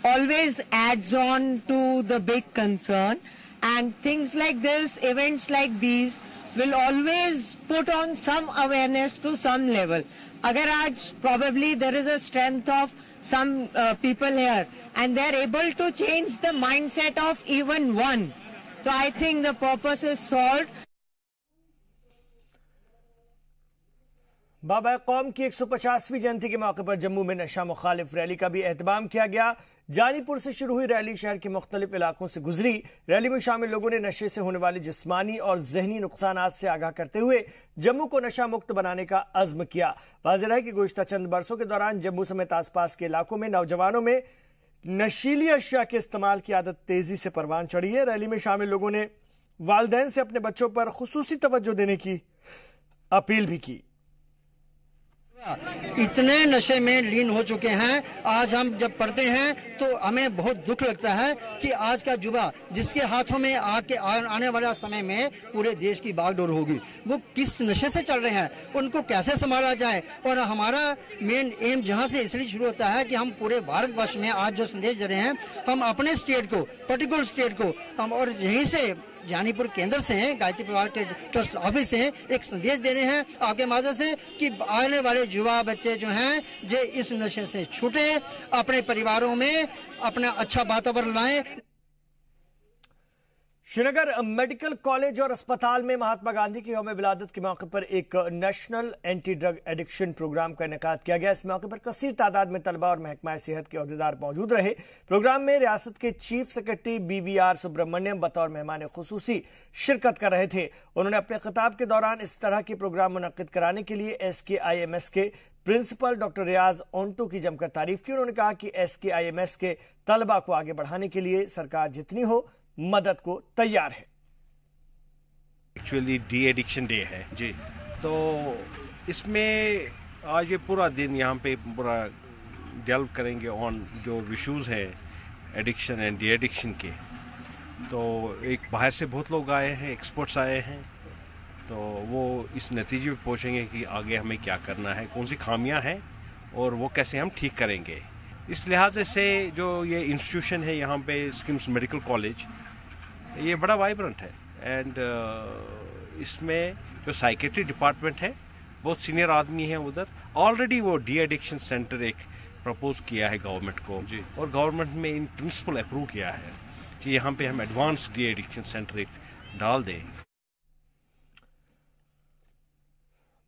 always adds on to the big concern, and things like this, events like these will always put on some awareness to some level. अगर आज probably there is a strength of some people here and they are able to change the mindset of even one, so I think the purpose is solved. बाबा कौम की 150वीं जयंती के मौके पर जम्मू में नशा मुखालिफ रैली का भी एहतमाम किया गया। जानीपुर से शुरू हुई रैली शहर के मुख्तलिफ इलाकों से गुजरी। रैली में शामिल लोगों ने नशे से होने वाले जिस्मानी और जहनी नुकसानात से आगाह करते हुए जम्मू को नशा मुक्त बनाने का अज़्म किया। वाज़ेह है कि गुज़िश्ता चंद बरसों के दौरान जम्मू समेत आसपास के इलाकों में नौजवानों में नशीली अशिया के इस्तेमाल की आदत तेजी से परवान चढ़ी है। रैली में शामिल लोगों ने वालिदैन से अपने बच्चों पर खुसूसी तवज्जो देने की अपील भी की। इतने नशे में लीन हो चुके हैं, आज हम जब पढ़ते हैं तो हमें बहुत दुख लगता है कि आज का युवा जिसके हाथों में आने वाला समय में पूरे देश की बागडोर होगी, वो किस नशे से चल रहे हैं, उनको कैसे संभाला जाए। और हमारा मेन एम जहां से इसलिए शुरू होता है कि हम पूरे भारतवर्ष में आज जो संदेश दे रहे हैं, हम अपने स्टेट को, पर्टिकुलर स्टेट को हम, और यहीं से जानीपुर केंद्र से गायत्री परिवार के ट्रस्ट ऑफिस से एक संदेश दे रहे हैं आपके माध्यम से कि आने वाले युवा बच्चे जो हैं जे इस नशे से छूटे, अपने परिवारों में अपना अच्छा वातावरण लाएं। श्रीनगर मेडिकल कॉलेज और अस्पताल में महात्मा गांधी की यौम विलादत के मौके पर एक national anti drug addiction programme का इनेकाद किया गया। इस मौके पर कसीर तादाद में तलबा और महकमा सेहत के अहदेदार मौजूद रहे। प्रोग्राम में रियासत के चीफ सेक्रेटरी BVR सुब्रमण्यम बतौर मेहमान खुसूसी शिरकत कर रहे थे। उन्होंने अपने खिताब के दौरान इस तरह के प्रोग्राम मुनक्किद कराने के लिए SKIMS के प्रिंसिपल डॉक्टर रियाज ओंटू की जमकर तारीफ की। उन्होंने कहा कि SKIMS के तलबा को आगे बढ़ाने के लिए सरकार जितनी हो मदद को तैयार है। एक्चुअली डी एडिक्शन डे है जी, तो इसमें आज ये पूरा दिन यहाँ पे पूरा डेल्व करेंगे ऑन जो इश्यूज है एडिक्शन एंड डी एडिक्शन के। तो एक बाहर से बहुत लोग आए हैं, एक्सपर्ट्स आए हैं, तो वो इस नतीजे पे पहुँचेंगे कि आगे हमें क्या करना है, कौन सी खामियां हैं और वो कैसे हम ठीक करेंगे। इस लिहाज से जो ये इंस्टीट्यूशन है यहाँ पे स्किम्स मेडिकल कॉलेज, ये बड़ा वाइब्रेंट है एंड इसमें जो साइकेट्री डिपार्टमेंट है बहुत सीनियर आदमी हैं उधर। ऑलरेडी वो डी एडिक्शन सेंटर एक प्रपोज किया है गवर्नमेंट को और गवर्नमेंट में इन प्रिंसिपल अप्रूव किया है कि यहाँ पे हम एडवांस डी एडिक्शन सेंटर एक डाल दें।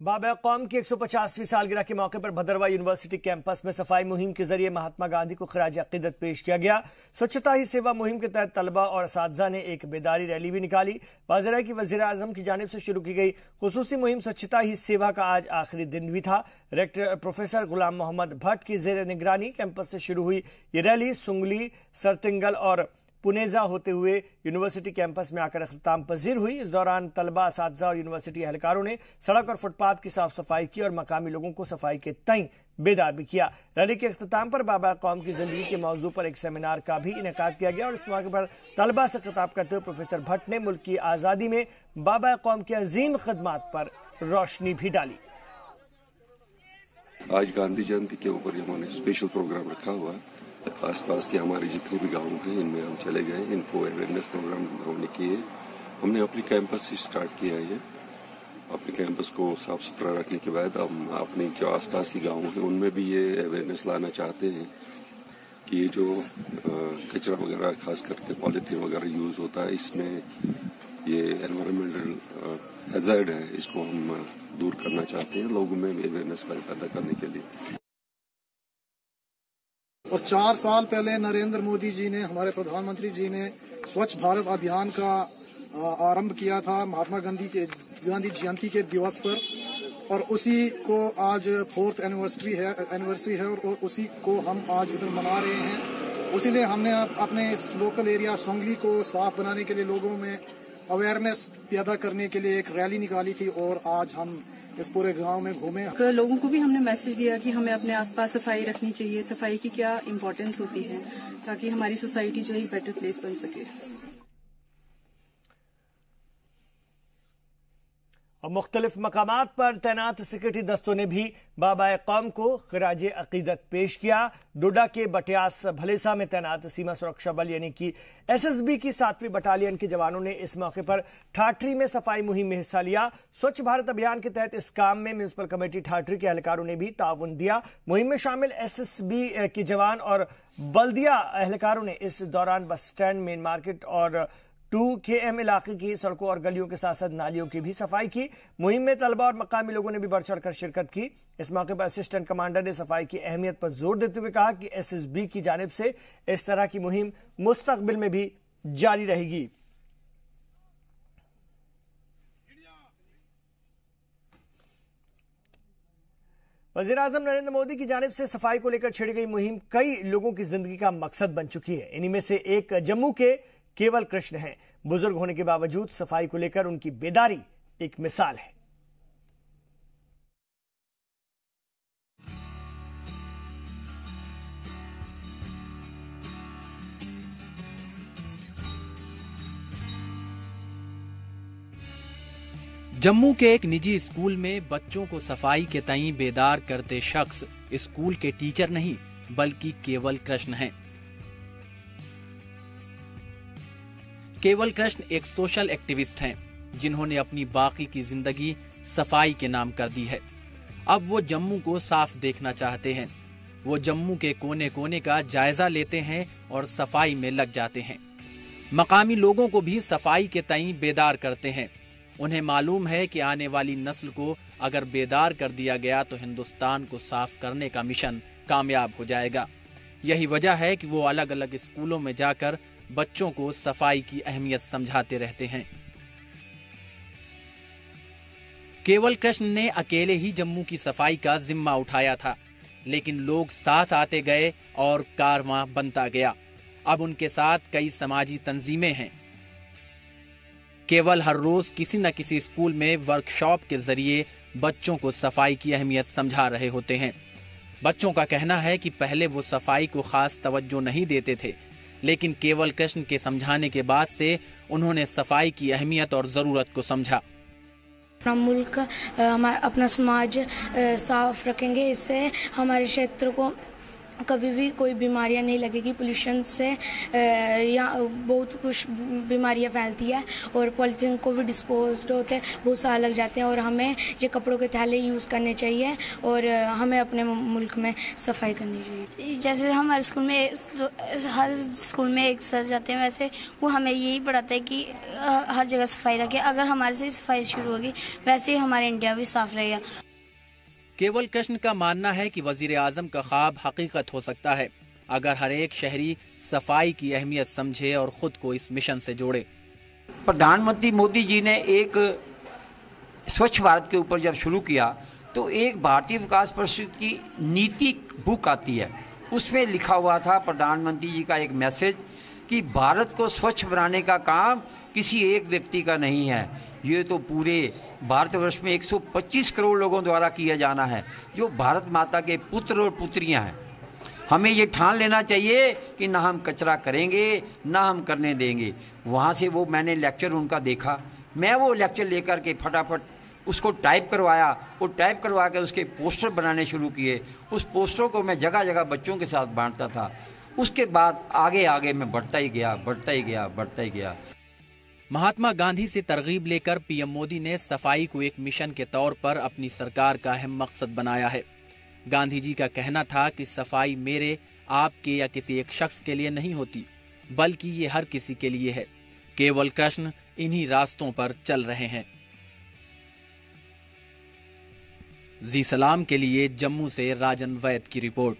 बाबा कौम की 150वीं सालगिरह के मौके पर भदरवा यूनिवर्सिटी कैंपस में सफाई मुहिम के जरिए महात्मा गांधी को खराज अकीदत पेश किया गया। स्वच्छता ही सेवा मुहिम के तहत तलबा और असातिज़ा ने एक बेदारी रैली भी निकाली। वाज़ेह है कि वज़ीर आज़म की जानिब से शुरू की गई खुसूसी मुहिम स्वच्छता ही सेवा का आज आखिरी दिन भी था। रेक्टर प्रोफेसर गुलाम मोहम्मद भट्ट की ज़ेर निगरानी कैंपस से शुरू हुई ये रैली सुंगली, सरतिंगल और पुनेजा होते हुए यूनिवर्सिटी कैंपस में आकर अख्ताम पजीर हुई। इस दौरान तलबा, असातिज़ा और यूनिवर्सिटी एहलकारों ने सड़क और फुटपाथ की साफ सफाई की और मकामी लोगों को सफाई के तई बेदार भी किया। रैली के अख्ताम पर बाबा कौम की जिंदगी के मौजू पर एक सेमिनार का भी इनेकाद किया गया और इस मौके पर तलबा से खिताब करते हुए प्रोफेसर भट्ट ने मुल्क की आज़ादी में बाबा कौम की अजीम खिदमत पर रोशनी भी डाली। आज गांधी जयंती के ऊपर इन्होंने स्पेशल प्रोग्राम रखा हुआ है। आसपास के हमारे जितने भी गांव हैं इनमें हम चले गए, इनको अवेयरनेस प्रोग्राम हमने किए। हमने अपने कैंपस से स्टार्ट किया है। अपने कैंपस को साफ सुथरा रखने के बाद हम अपने जो आसपास के गांव हैं उनमें भी ये अवेयरनेस लाना चाहते हैं कि ये जो कचरा वगैरह खास करके पॉलीथीन वगैरह यूज़ होता है, इसमें ये एनवायरमेंटल हैज़र्ड है, इसको हम दूर करना चाहते हैं, लोगों में अवेयरनेस पैदा करने के लिए। और 4 साल पहले नरेंद्र मोदी जी ने, हमारे प्रधानमंत्री जी ने स्वच्छ भारत अभियान का आरंभ किया था महात्मा गांधी जयंती के दिवस पर, और उसी को आज 4th एनिवर्सरी है और उसी को हम आज इधर मना रहे हैं। उसीलिए हमने अपने इस लोकल एरिया सोंगली को साफ बनाने के लिए, लोगों में अवेयरनेस पैदा करने के लिए एक रैली निकाली थी और आज हम इस पूरे गांव में घूमे। लोगों को भी हमने मैसेज दिया कि हमें अपने आसपास सफाई रखनी चाहिए, सफाई की क्या इम्पोर्टेंस होती है, ताकि हमारी सोसाइटी जो है एक बेटर प्लेस बन सके। और मुख्तलिफ मकामात पर तैनात सिक्योरिटी दस्तों ने भी बाबा कौम को खराज अकीदत पेश किया। डोडा के बटियास भलेसा में तैनात सीमा सुरक्षा बल यानी कि SSB की 7वीं बटालियन के जवानों ने इस मौके पर ठाठरी में सफाई मुहिम में हिस्सा लिया। स्वच्छ भारत अभियान के तहत इस काम में म्यूनिसिपल कमेटी ठाठरी के एहलकारों ने भी ताउन दिया। मुहिम में शामिल SSB के जवान और बल्दिया एहलकारों ने इस दौरान बस स्टैंड, मेन मार्केट और 2KM इलाके की सड़कों और गलियों के साथ साथ नालियों की भी सफाई की। मुहिम में तलबा और मकामी लोगों ने भी बढ़ चढ़कर शिरकत की। इस मौके पर असिस्टेंट कमांडर ने सफाई की अहमियत पर जोर देते हुए कहा कि SSB की जानिब से इस तरह की मुहिम मुस्तकबिल में भी जारी रहेगी। वज़ीर आज़म नरेंद्र मोदी की जानिब से सफाई को लेकर छेड़ी गई मुहिम कई लोगों की जिंदगी का मकसद बन चुकी है। इन्हीं में से एक जम्मू के केवल कृष्ण हैं। बुजुर्ग होने के बावजूद सफाई को लेकर उनकी बेदारी एक मिसाल है। जम्मू के एक निजी स्कूल में बच्चों को सफाई के तई बेदार करते शख्स स्कूल के टीचर नहीं बल्कि केवल कृष्ण हैं। केवल कृष्ण एक सोशल एक्टिविस्ट हैं जिन्होंने अपनी बाकी की जिंदगी सफाई के नाम कर दी है। अब वो जम्मू को साफ देखना चाहते हैं। वो जम्मू के कोने कोने का जायजा लेते हैं और सफाई में लग जाते हैं। मकामी लोगों को भी सफाई के तई बेदार करते हैं। उन्हें मालूम है कि आने वाली नस्ल को अगर बेदार कर दिया गया तो हिंदुस्तान को साफ करने का मिशन कामयाब हो जाएगा। यही वजह है कि वो अलग अलग स्कूलों में जाकर बच्चों को सफाई की अहमियत समझाते रहते हैं। केवल कृष्ण ने अकेले ही जम्मू की सफाई का जिम्मा उठाया था, लेकिन लोग साथ आते गए और कारवां बनता गया। अब उनके साथ कई समाजी तंजीमें हैं। केवल हर रोज किसी न किसी स्कूल में वर्कशॉप के जरिए बच्चों को सफाई की अहमियत समझा रहे होते हैं। बच्चों का कहना है कि पहले वो सफाई को खास तवज्जो नहीं देते थे, लेकिन केवल कृष्ण के समझाने के बाद से उन्होंने सफाई की अहमियत और ज़रूरत को समझा। अपना मुल्क, हमारा अपना समाज साफ रखेंगे, इससे हमारे क्षेत्र को कभी भी कोई बीमारियां नहीं लगेगी। पोल्यूशन से यहाँ बहुत कुछ बीमारियां फैलती है और पॉलीथीन को भी डिस्पोज होते बहुत साल लग जाते हैं और हमें ये कपड़ों के थैले यूज़ करने चाहिए और हमें अपने मुल्क में सफाई करनी चाहिए। जैसे हमारे स्कूल में हर स्कूल में एक सर जाते हैं, वैसे वो हमें यही पढ़ाता है कि हर जगह सफाई रखें। अगर हमारे से सफाई शुरू होगी वैसे ही हमारा इंडिया भी साफ रहेगा। केवल कृष्ण का मानना है कि वजीर आजम का ख्वाब हकीकत हो सकता है अगर हर एक शहरी सफाई की अहमियत समझे और खुद को इस मिशन से जोड़े। प्रधानमंत्री मोदी जी ने एक स्वच्छ भारत के ऊपर जब शुरू किया तो एक भारतीय विकास परिषद की नीति बुक आती है, उसमें लिखा हुआ था प्रधानमंत्री जी का एक मैसेज कि भारत को स्वच्छ बनाने का काम किसी एक व्यक्ति का नहीं है, ये तो पूरे भारतवर्ष में 125 करोड़ लोगों द्वारा किया जाना है, जो भारत माता के पुत्र और पुत्रियां हैं। हमें ये ठान लेना चाहिए कि ना हम कचरा करेंगे ना हम करने देंगे। वहाँ से वो मैंने लेक्चर उनका देखा, मैं वो लेक्चर लेकर के फटाफट उसको टाइप करवाया और टाइप करवा के उसके पोस्टर बनाने शुरू किए। उस पोस्टरों को मैं जगह जगह बच्चों के साथ बांटता था। उसके बाद आगे आगे मैं बढ़ता ही गया। महात्मा गांधी से तरगीब लेकर पीएम मोदी ने सफाई को एक मिशन के तौर पर अपनी सरकार का अहम मकसद बनाया है। गांधी जी का कहना था कि सफाई मेरे, आपके या किसी एक शख्स के लिए नहीं होती, बल्कि ये हर किसी के लिए है। केवल कृष्ण इन्हीं रास्तों पर चल रहे हैं। जी सलाम के लिए जम्मू से राजन वैद की रिपोर्ट।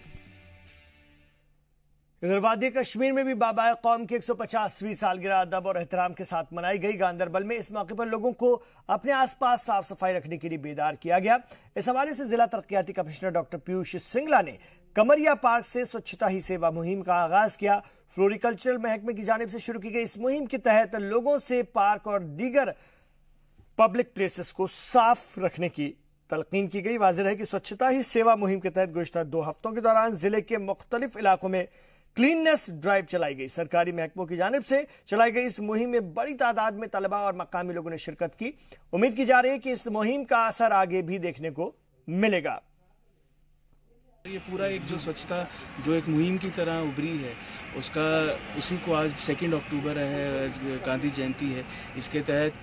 इधर वादी कश्मीर में भी बाबा कौम की 150वीं सालगिरह अदब और एहतराम के साथ मनाई गई। गांदरबल में इस मौके पर लोगों को अपने आसपास साफ सफाई रखने के लिए बेदार किया गया। इस हवाले से जिला तरक्याती कमिश्नर डॉक्टर पीयूष सिंगला ने कमरिया पार्क से स्वच्छता ही सेवा मुहिम का आगाज किया। फ्लोरिकल्चरल महकमे की जानिब से शुरू की गई इस मुहिम के तहत लोगों से पार्क और दीगर पब्लिक प्लेसेस को साफ रखने की तलकीन की गई। वाज़ेह है कि स्वच्छता ही सेवा मुहिम के तहत गुज़िश्ता 2 हफ्तों के दौरान जिले के मुख्तलिफ इलाकों में क्लीननेस ड्राइव चलाई गई। सरकारी महकमों की जानिब से चलाई गई इस मुहिम में बड़ी तादाद में तलबा और मकामी लोगों ने शिरकत की। उम्मीद की जा रही है कि इस मुहिम का असर आगे भी देखने को मिलेगा। ये पूरा एक जो स्वच्छता जो एक मुहिम की तरह उभरी है, उसी को आज 2 अक्टूबर है, गांधी जयंती है। इसके तहत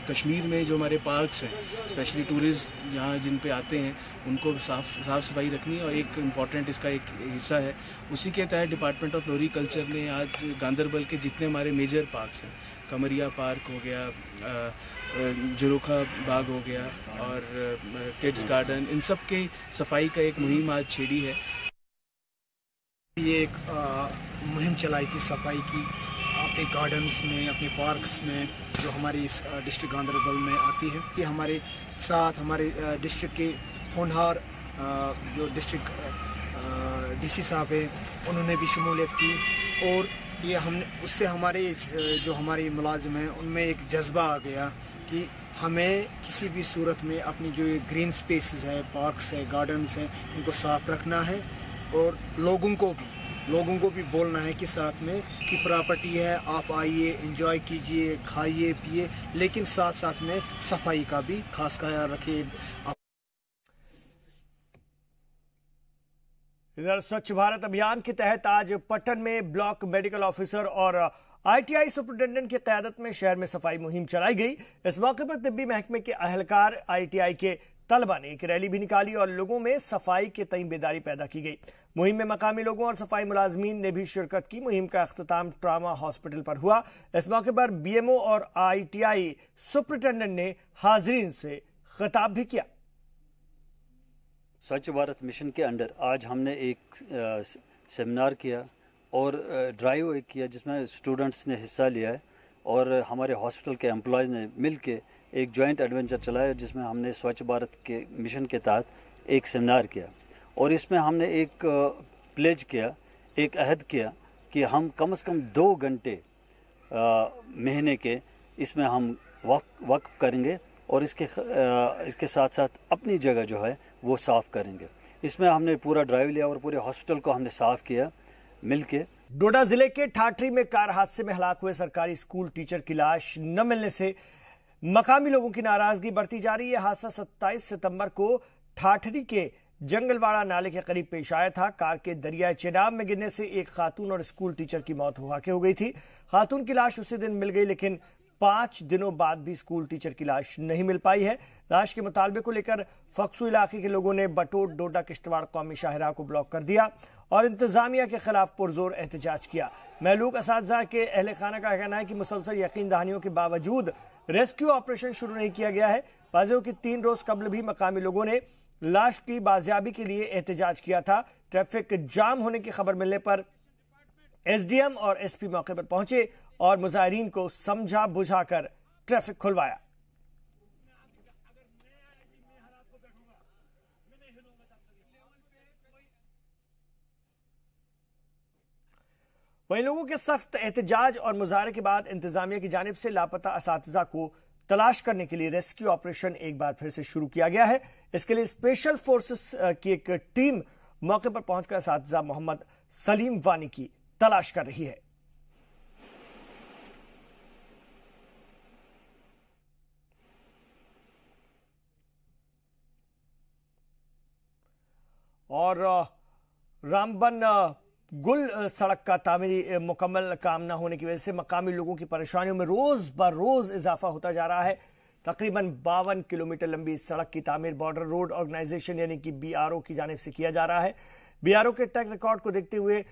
कश्मीर में जो हमारे पार्क्स हैं, स्पेशली टूरिस्ट यहाँ जिन पे आते हैं, उनको साफ सफाई रखनी और एक इम्पॉर्टेंट इसका एक हिस्सा है। उसी के तहत डिपार्टमेंट फ्लोरी फ्लोरिकल्चर ने आज गांदरबल के जितने हमारे मेजर पार्क्स हैं, कमरिया पार्क हो गया, जरोखा बाग हो गया और किड्स गार्डन, इन सब के सफाई का एक मुहिम आज छेड़ी है। ये एक मुहिम चलाई थी सफाई की अपने गार्डन्स में, अपने पार्क्स में, जो हमारी इस डिस्ट्रिक्ट गांदरबल में आती है। ये हमारे साथ हमारे डिस्ट्रिक्ट के होनहार जो डिस्ट्रिक्ट डीसी साहब हैं, उन्होंने भी शमूलियत की और ये हमने उससे हमारे जो हमारे मुलाजिम हैं उनमें एक जज्बा आ गया कि हमें किसी भी सूरत में अपनी जो ये ग्रीन स्पेसेस है, पार्क्स है, गार्डन्स हैं, उनको साफ रखना है और लोगों को भी बोलना है कि साथ में की प्रॉपर्टी है, आप आइए, एंजॉय कीजिए, खाइए पिए, लेकिन साथ साथ में सफाई का भी खास ख्याल रखिए। इधर स्वच्छ भारत अभियान के तहत आज पटन में ब्लॉक मेडिकल ऑफिसर और ITI सुपरिटेंडेंट की क़यादत में शहर में सफाई मुहिम चलाई गई। इस मौके पर तिब्बी महकमे के अहलकार, ITI के तलबा ने एक रैली भी निकाली और लोगों में सफाई के तई बेदारी पैदा की गई। मुहिम में मकामी लोगों और सफाई मुलाजमीन ने भी शिरकत की। मुहिम का अख्ताम ट्रामा हॉस्पिटल पर हुआ। इस मौके पर BMO और ITI सुपरिटेंडेंट ने हाजिरीन से खिताब भी किया। स्वच्छ भारत मिशन के अंडर आज हमने एक सेमिनार किया और ड्राइव एक किया जिसमें स्टूडेंट्स ने हिस्सा लिया है और हमारे हॉस्पिटल के एम्प्लॉयज़ ने मिलके एक जॉइंट एडवेंचर चलाया जिसमें हमने स्वच्छ भारत के मिशन के तहत एक सेमिनार किया और इसमें हमने एक प्लेज किया, एक अहद किया कि हम कम से कम 2 घंटे महीने के इसमें हम वक्त करेंगे और इसके साथ साथ अपनी जगह जो है वो साफ़ करेंगे। इसमें हमने पूरा ड्राइव लिया और पूरे हॉस्पिटल को हमने साफ़ किया मिलके। डोडा जिले के ठाठरी में कार हादसे में हलाक हुए सरकारी स्कूल टीचर की लाश न मिलने से मकामी लोगों की नाराजगी बढ़ती जा रही है। हादसा 27 सितंबर को ठाठरी के जंगलवाड़ा नाले के करीब पेश आया था। कार के दरियाए चेनाब में गिरने से एक खातून और स्कूल टीचर की मौत हो गई थी। खातून की लाश उसी दिन मिल गई, लेकिन 5 दिनों बाद भी स्कूल टीचर की लाश नहीं मिल पाई है। लाश के मुतालबे को लेकर फक्सू इलाके के लोगों ने बटोट डोडा किश्तवाड़ कौमी शाहराह को ब्लॉक कर दिया और इंतजामिया के खिलाफ पुरजोर एहतजाज किया। महलूक असातिज़ा के अहले खाना का कहना है कि मुसलसल यकीन दहानियों के बावजूद रेस्क्यू ऑपरेशन शुरू नहीं किया गया है। वाज़ेह कि 3 रोज कबल भी मकामी लोगों ने लाश की बाजियाबी के लिए एहतजाज किया था। ट्रैफिक जाम होने की खबर मिलने पर SDM और SP मौके पर पहुंचे और मुजाहिरीन को समझा बुझाकर ट्रैफिक खुलवाया। वहीं लोगों के सख्त एहतजाज और मुजाहरे के बाद इंतजामिया की जानिब से लापता असातिज़ा को तलाश करने के लिए रेस्क्यू ऑपरेशन एक बार फिर से शुरू किया गया है। इसके लिए स्पेशल फोर्सेस की एक टीम मौके पर पहुंचकर असातिज़ा मोहम्मद सलीम वानी की तलाश कर रही है। और रामबन गुल सड़क का तामीरी मुकम्मल काम न होने की वजह से मकामी लोगों की परेशानियों में रोज ब रोज इजाफा होता जा रहा है। तकरीबन 52 किलोमीटर लंबी इस सड़क की तामीर बॉर्डर रोड ऑर्गेनाइजेशन यानी कि BRO की जानिब से किया जा रहा है। BRO के ट्रैक रिकॉर्ड को देखते हुए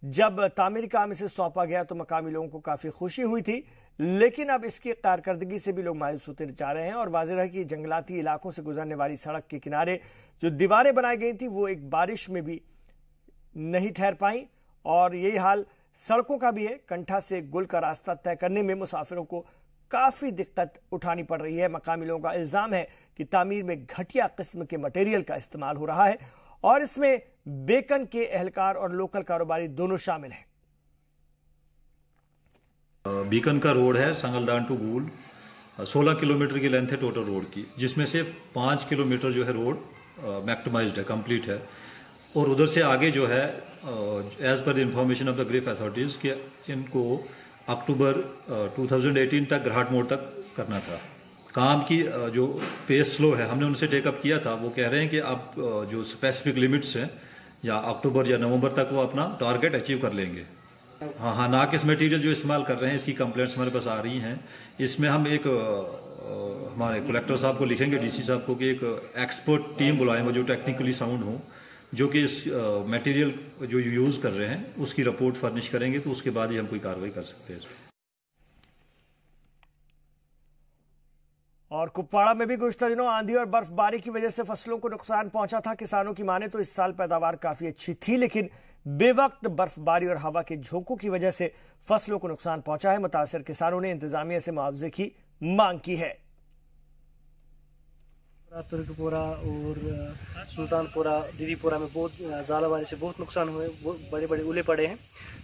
जब तामीरी काम इसे सौंपा गया तो मकामी लोगों को काफी खुशी हुई थी, लेकिन अब इसकी कारकर्दगी से भी लोग मायूस होते जा रहे हैं। और वाज़ेह है कि जंगलाती इलाकों से गुजरने वाली सड़क के किनारे जो दीवारें बनाई गई थी वो एक बारिश में भी नहीं ठहर पाई और यही हाल सड़कों का भी है। कंठा से गुल का रास्ता तय करने में मुसाफिरों को काफी दिक्कत उठानी पड़ रही है। मकामी लोगों का इल्जाम है कि तामीर में घटिया किस्म के मटेरियल का इस्तेमाल हो रहा है और इसमें बेकन के एहलकार और लोकल कारोबारी दोनों शामिल हैं। बीकन का रोड है संगलदान टू गूल, 16 किलोमीटर की लेंथ है टोटल रोड की, जिसमें से 5 किलोमीटर जो है रोड मैक्टिमाइज्ड है, कंप्लीट है। और उधर से आगे जो है as per the information of the GREF authorities कि इनको अक्टूबर 2018 तक घाट मोड़ तक करना था। काम की जो पेस स्लो है हमने उनसे टेकअप किया था, वो कह रहे हैं कि अब जो स्पेसिफिक लिमिट्स हैं या अक्टूबर या नवंबर तक वो अपना टारगेट अचीव कर लेंगे। हाँ, नाकिस मटेरियल जो इस्तेमाल कर रहे हैं इसकी कंप्लेंट्स हमारे पास आ रही हैं। इसमें हम एक हमारे कलेक्टर साहब को लिखेंगे, DC साहब को, कि एक एक्सपर्ट टीम बुलाएंगे जो टेक्निकली साउंड हो, जो कि इस मटेरियल जो यूज़ कर रहे हैं उसकी रिपोर्ट फर्निश करेंगे, तो उसके बाद ही हम कोई कार्रवाई कर सकते हैं। और कुपवाड़ा में भी गुज़श्ता दिनों आंधी और बर्फबारी की वजह से फसलों को नुकसान पहुंचा था। किसानों की माने तो इस साल पैदावार काफी अच्छी थी, लेकिन बेवक्त बर्फबारी और हवा के झोंकों की वजह से फसलों को नुकसान पहुंचा है। मुतासिर किसानों ने इंतजामिया से मुआवजे की मांग की है। तुर्कपुरा और सुल्तानपुरा, दीदीपुरा में बहुत ज़ालाबारी से बहुत नुकसान हुए, बड़े बड़े उले पड़े हैं,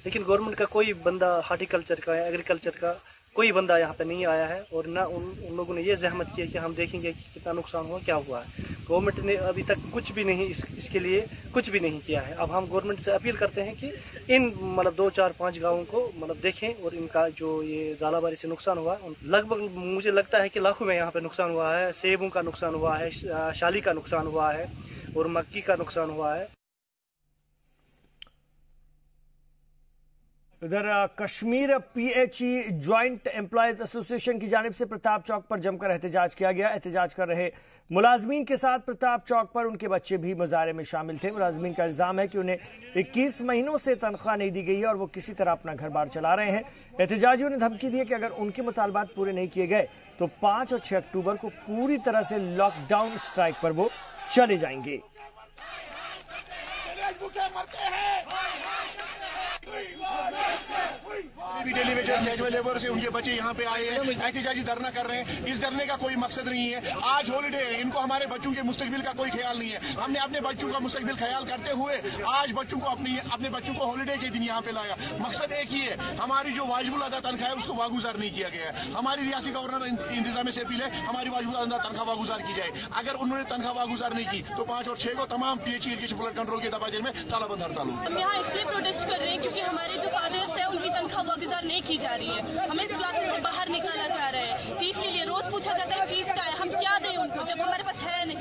लेकिन गवर्नमेंट का कोई बंदा हार्टिकल्चर का या एग्रीकल्चर का कोई बंदा यहाँ पे नहीं आया है और ना उन लोगों ने ये जहमत की है कि हम देखेंगे कि कितना नुकसान हुआ, क्या हुआ है। गवर्नमेंट ने अभी तक कुछ भी नहीं इसके लिए कुछ भी नहीं किया है। अब हम गवर्नमेंट से अपील करते हैं कि इन 2, 4, 5 गाँवों को देखें और इनका जो ये ज़ालाबारी से नुकसान हुआ, लगभग मुझे लगता है कि लाखों में यहाँ पे नुकसान हुआ है। सेबों का नुकसान हुआ है, शाली का नुकसान हुआ है और मक्की का नुकसान हुआ है। इधर Kashmir PHE joint employees association की जानिब से प्रताप चौक पर जमकर एहतजाज किया गया। एहतजाज कर रहे मुलाजमीन के साथ प्रताप चौक पर उनके बच्चे भी मुजाहरे में शामिल थे। मुलाजमीन का इल्जाम है कि उन्हें 21 महीनों से तनख्वाह नहीं दी गई है और वो किसी तरह अपना घर बार चला रहे हैं। एहतजाजियों ने धमकी दी है कि अगर उनके मुतालबात पूरे नहीं किए गए तो 5 और 6 अक्टूबर को पूरी तरह से लॉकडाउन स्ट्राइक पर वो चले जाएंगे। डेली वेजेस कैजुअल लेबर से उनके बच्चे यहाँ पे आए हैं, एहतजाजी धरना कर रहे हैं। इस धरने का कोई मकसद नहीं है। आज हॉलिडे है, इनको हमारे बच्चों के मुस्तकबिल का कोई ख्याल नहीं है। हमने अपने बच्चों का मुस्तकबिल ख्याल करते हुए आज बच्चों को अपने बच्चों को हॉलिडे के दिन यहाँ पे लाया। मकसद एक ही है, हमारी जो वाजिबुल अदा तनख्वाह है उसको वागुजार नहीं किया गया है। हमारी रियासी गवर्नर इंतजाम से अपील है, हमारी वाजिबुल अदा तनख्वाह वागुजार की जाए। अगर उन्होंने तनख्वाह वागुजार नहीं की तो 5 और 6 को तमाम PHE इरिगेशन फ्लड कंट्रोल के दबा जेल में तालाबंद हड़ताल होगी। हम यहाँ इसलिए प्रोटेस्ट कर रहे हैं क्योंकि हमारे जो फादर्स हैं उनकी तनख्वाह वागुजार नहीं की जा रही है। हमें क्लासेस से बाहर निकाला जा रहा है। फीस के लिए रोज पूछा जाता है फीस क्या है, हम क्या दें उनको जब हमारे पास है नहीं।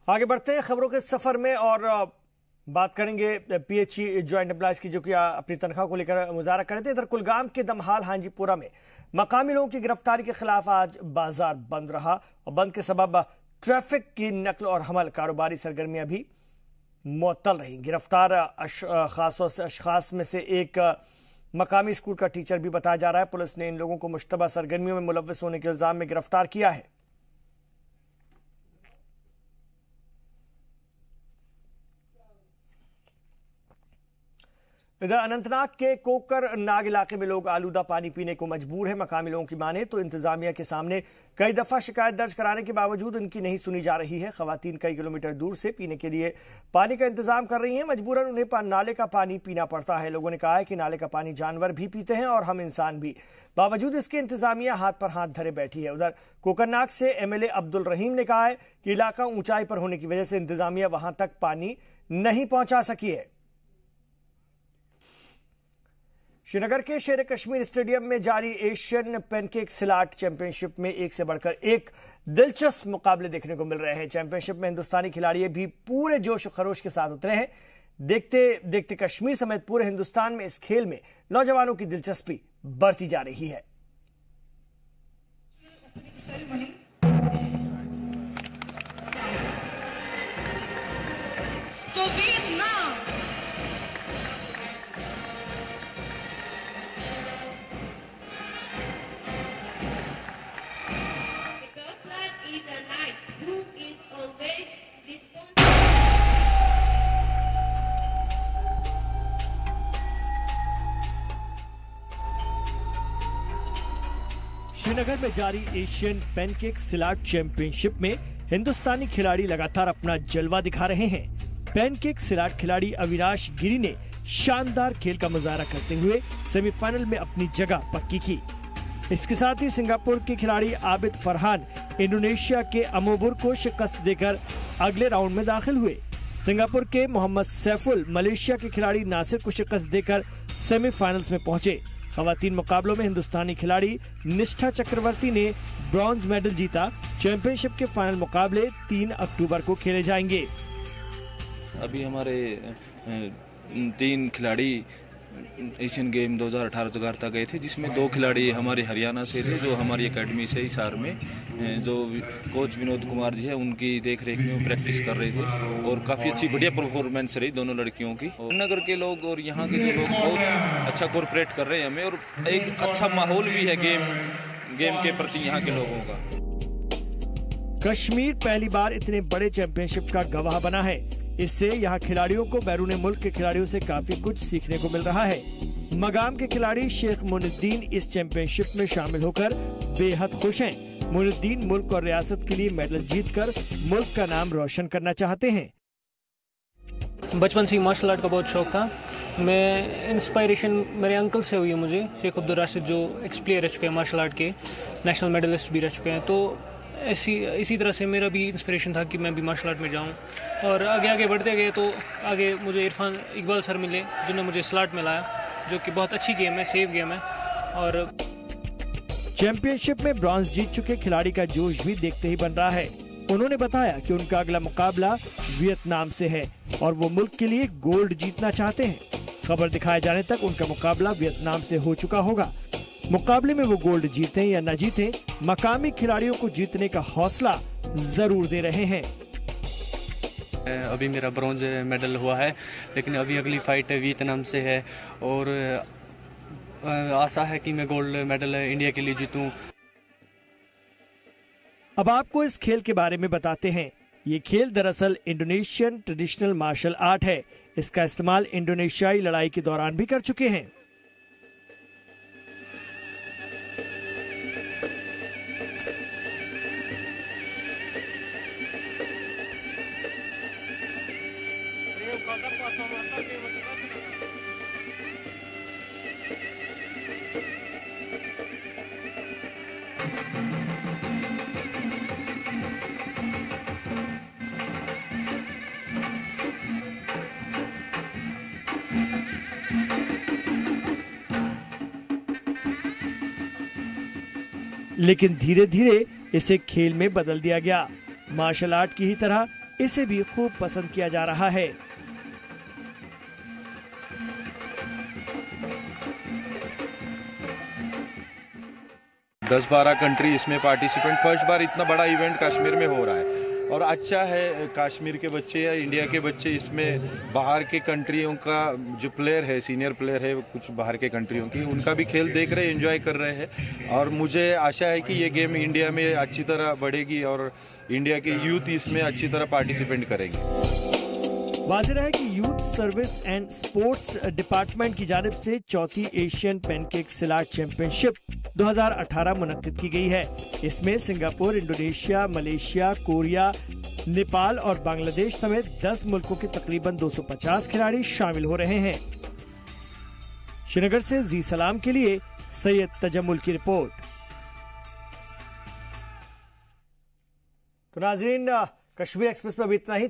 आगे बढ़ते हैं खबरों के सफर में और बात करेंगे PHE ज्वाइंट एम्प्लॉयज की, जो कि अपनी तनख्वाह को लेकर मुजाहरा कर रहे थे। इधर कुलगाम के दमहाल हांजीपुरा में मकामी लोगों की गिरफ्तारी के खिलाफ आज बाजार बंद रहा और बंद के सबब ट्रैफिक की नकल और हमल कारोबारी सरगर्मियां भी मुअत्तल रही। गिरफ्तार अशखास में से एक मकामी स्कूल का टीचर भी बताया जा रहा है। पुलिस ने इन लोगों को मुश्तबा सरगर्मियों में मुलव्वस होने के इल्जाम में गिरफ्तार किया है। इधर अनंतनाग के कोकर नाग इलाके में लोग आलूदा पानी पीने को मजबूर है। मकामी लोगों की माने तो इंतजामिया के सामने कई दफा शिकायत दर्ज कराने के बावजूद इनकी नहीं सुनी जा रही है। खवातीन कई किलोमीटर दूर से पीने के लिए पानी का इंतजाम कर रही हैं। मजबूरन उन्हें नाले का पानी पीना पड़ता है। लोगों ने कहा है कि नाले का पानी जानवर भी पीते हैं और हम इंसान भी। बावजूद इसके इंतजामिया हाथ पर हाथ धरे बैठी है। उधर कोकरनाग से MLA अब्दुल रहीम ने कहा है कि इलाका ऊंचाई पर होने की वजह से इंतजामिया वहां तक पानी नहीं पहुंचा सकी है। श्रीनगर के शेर कश्मीर स्टेडियम में जारी एशियन पैनकेक सिलाट चैंपियनशिप में एक से बढ़कर एक दिलचस्प मुकाबले देखने को मिल रहे हैं। चैंपियनशिप में हिंदुस्तानी खिलाड़ी भी पूरे जोश और खरोश के साथ उतरे हैं। देखते देखते कश्मीर समेत पूरे हिंदुस्तान में इस खेल में नौजवानों की दिलचस्पी बढ़ती जा रही है। श्रीनगर में जारी एशियन पैनकेक सिलाट चैंपियनशिप में हिंदुस्तानी खिलाड़ी लगातार अपना जलवा दिखा रहे हैं। पैनकेक सिलाट खिलाड़ी अविनाश गिरी ने शानदार खेल का मुजाहरा करते हुए सेमीफाइनल में अपनी जगह पक्की की। इसके साथ ही सिंगापुर के खिलाड़ी आबिद फरहान इंडोनेशिया के अमोबुर को शिकस्त देकर अगले राउंड में दाखिल हुए। सिंगापुर के मोहम्मद सैफुल मलेशिया के खिलाड़ी नासिर को शिकस्त देकर सेमीफाइनल्स में पहुंचे। खवातीन मुकाबलों में हिंदुस्तानी खिलाड़ी निष्ठा चक्रवर्ती ने ब्रॉन्ज मेडल जीता। चैंपियनशिप के फाइनल मुकाबले 3 अक्टूबर को खेले जाएंगे। अभी हमारे 3 खिलाड़ी एशियन गेम 2018 जकार्ता गए थे, जिसमें 2 खिलाड़ी हमारे हरियाणा से थे, जो हमारी एकेडमी से हिसार में जो कोच विनोद कुमार जी है उनकी देखरेख में वो प्रैक्टिस कर रहे थे और काफ़ी अच्छी बढ़िया परफॉर्मेंस रही दोनों लड़कियों की। और नगर के लोग और यहाँ के जो लोग बहुत अच्छा कोऑपरेट कर रहे हैं हमें, और एक अच्छा माहौल भी है गेम के प्रति यहाँ के लोगों का। कश्मीर पहली बार इतने बड़े चैंपियनशिप का गवाह बना है। इससे यहाँ खिलाड़ियों को बैरून मुल्क के खिलाड़ियों से काफी कुछ सीखने को मिल रहा है। मगाम के खिलाड़ी शेख मोइनुद्दीन इस चैंपियनशिप में शामिल होकर बेहद खुश हैं। मोइनुद्दीन मुल्क और रियासत के लिए मेडल जीतकर मुल्क का नाम रोशन करना चाहते हैं। बचपन से ही मार्शल आर्ट का बहुत शौक था। मैं इंस्पायरेशन मेरे अंकल से हुई है मुझे, शेख अब्दुल राशिद, जो एक्स प्लेयर रह चुके हैं मार्शल आर्ट के, नेशनल मेडलिस्ट भी रह चुके हैं। तो इसी तरह से मेरा भी इंस्पिरेशन था कि मैं भी मार्शल आर्ट में जाऊं। और आगे बढ़ते गए तो आगे मुझे इकबाल सर मिले, जिन्होंने मुझे स्लाट में लाया, जो कि बहुत अच्छी गेम है, सेफ गेम है। और चैंपियनशिप में ब्रॉन्ज जीत चुके खिलाड़ी का जोश भी देखते ही बन रहा है। उन्होंने बताया कि उनका अगला मुकाबला वियतनाम से है और वो मुल्क के लिए गोल्ड जीतना चाहते हैं। खबर दिखाए जाने तक उनका मुकाबला वियतनाम से हो चुका होगा। मुकाबले में वो गोल्ड जीतें या न जीतें, मकामी खिलाड़ियों को जीतने का हौसला जरूर दे रहे हैं। अभी मेरा ब्रॉन्ज मेडल हुआ है, लेकिन अभी अगली फाइट वियतनाम से है और आशा है कि मैं गोल्ड मेडल इंडिया के लिए जीतूं। अब आपको इस खेल के बारे में बताते हैं। ये खेल दरअसल इंडोनेशियन ट्रेडिशनल मार्शल आर्ट है। इसका इस्तेमाल इंडोनेशियाई लड़ाई के दौरान भी कर चुके हैं। लेकिन धीरे धीरे इसे खेल में बदल दिया गया। मार्शल आर्ट की ही तरह इसे भी खूब पसंद किया जा रहा है। दस 12 कंट्री इसमें पार्टिसिपेंट, फर्स्ट बार इतना बड़ा इवेंट कश्मीर में हो रहा है और अच्छा है। कश्मीर के बच्चे या इंडिया के बच्चे इसमें बाहर के कंट्रियों का जो प्लेयर है, सीनियर प्लेयर है कुछ बाहर के कंट्रियों की, उनका भी खेल देख रहे हैं, एंजॉय कर रहे हैं और मुझे आशा है कि ये गेम इंडिया में अच्छी तरह बढ़ेगी और इंडिया के यूथ इसमें अच्छी तरह पार्टिसिपेंट करेंगे। वाज़ेह है कि youth service and sports department की जानिब से चौथी एशियन पैनकेक सिलाट चैंपियनशिप 2018 मुनक्किद की गई है। इसमें Singapore, Indonesia, Malaysia, Korea, Nepal और बांग्लादेश समेत 10 मुल्कों के तकरीबन 250 खिलाड़ी शामिल हो रहे हैं। श्रीनगर से जी सलाम के लिए सैयद तजम्मुल की रिपोर्ट। तो नाज़रीन, कश्मीर एक्सप्रेस में अभी इतना ही।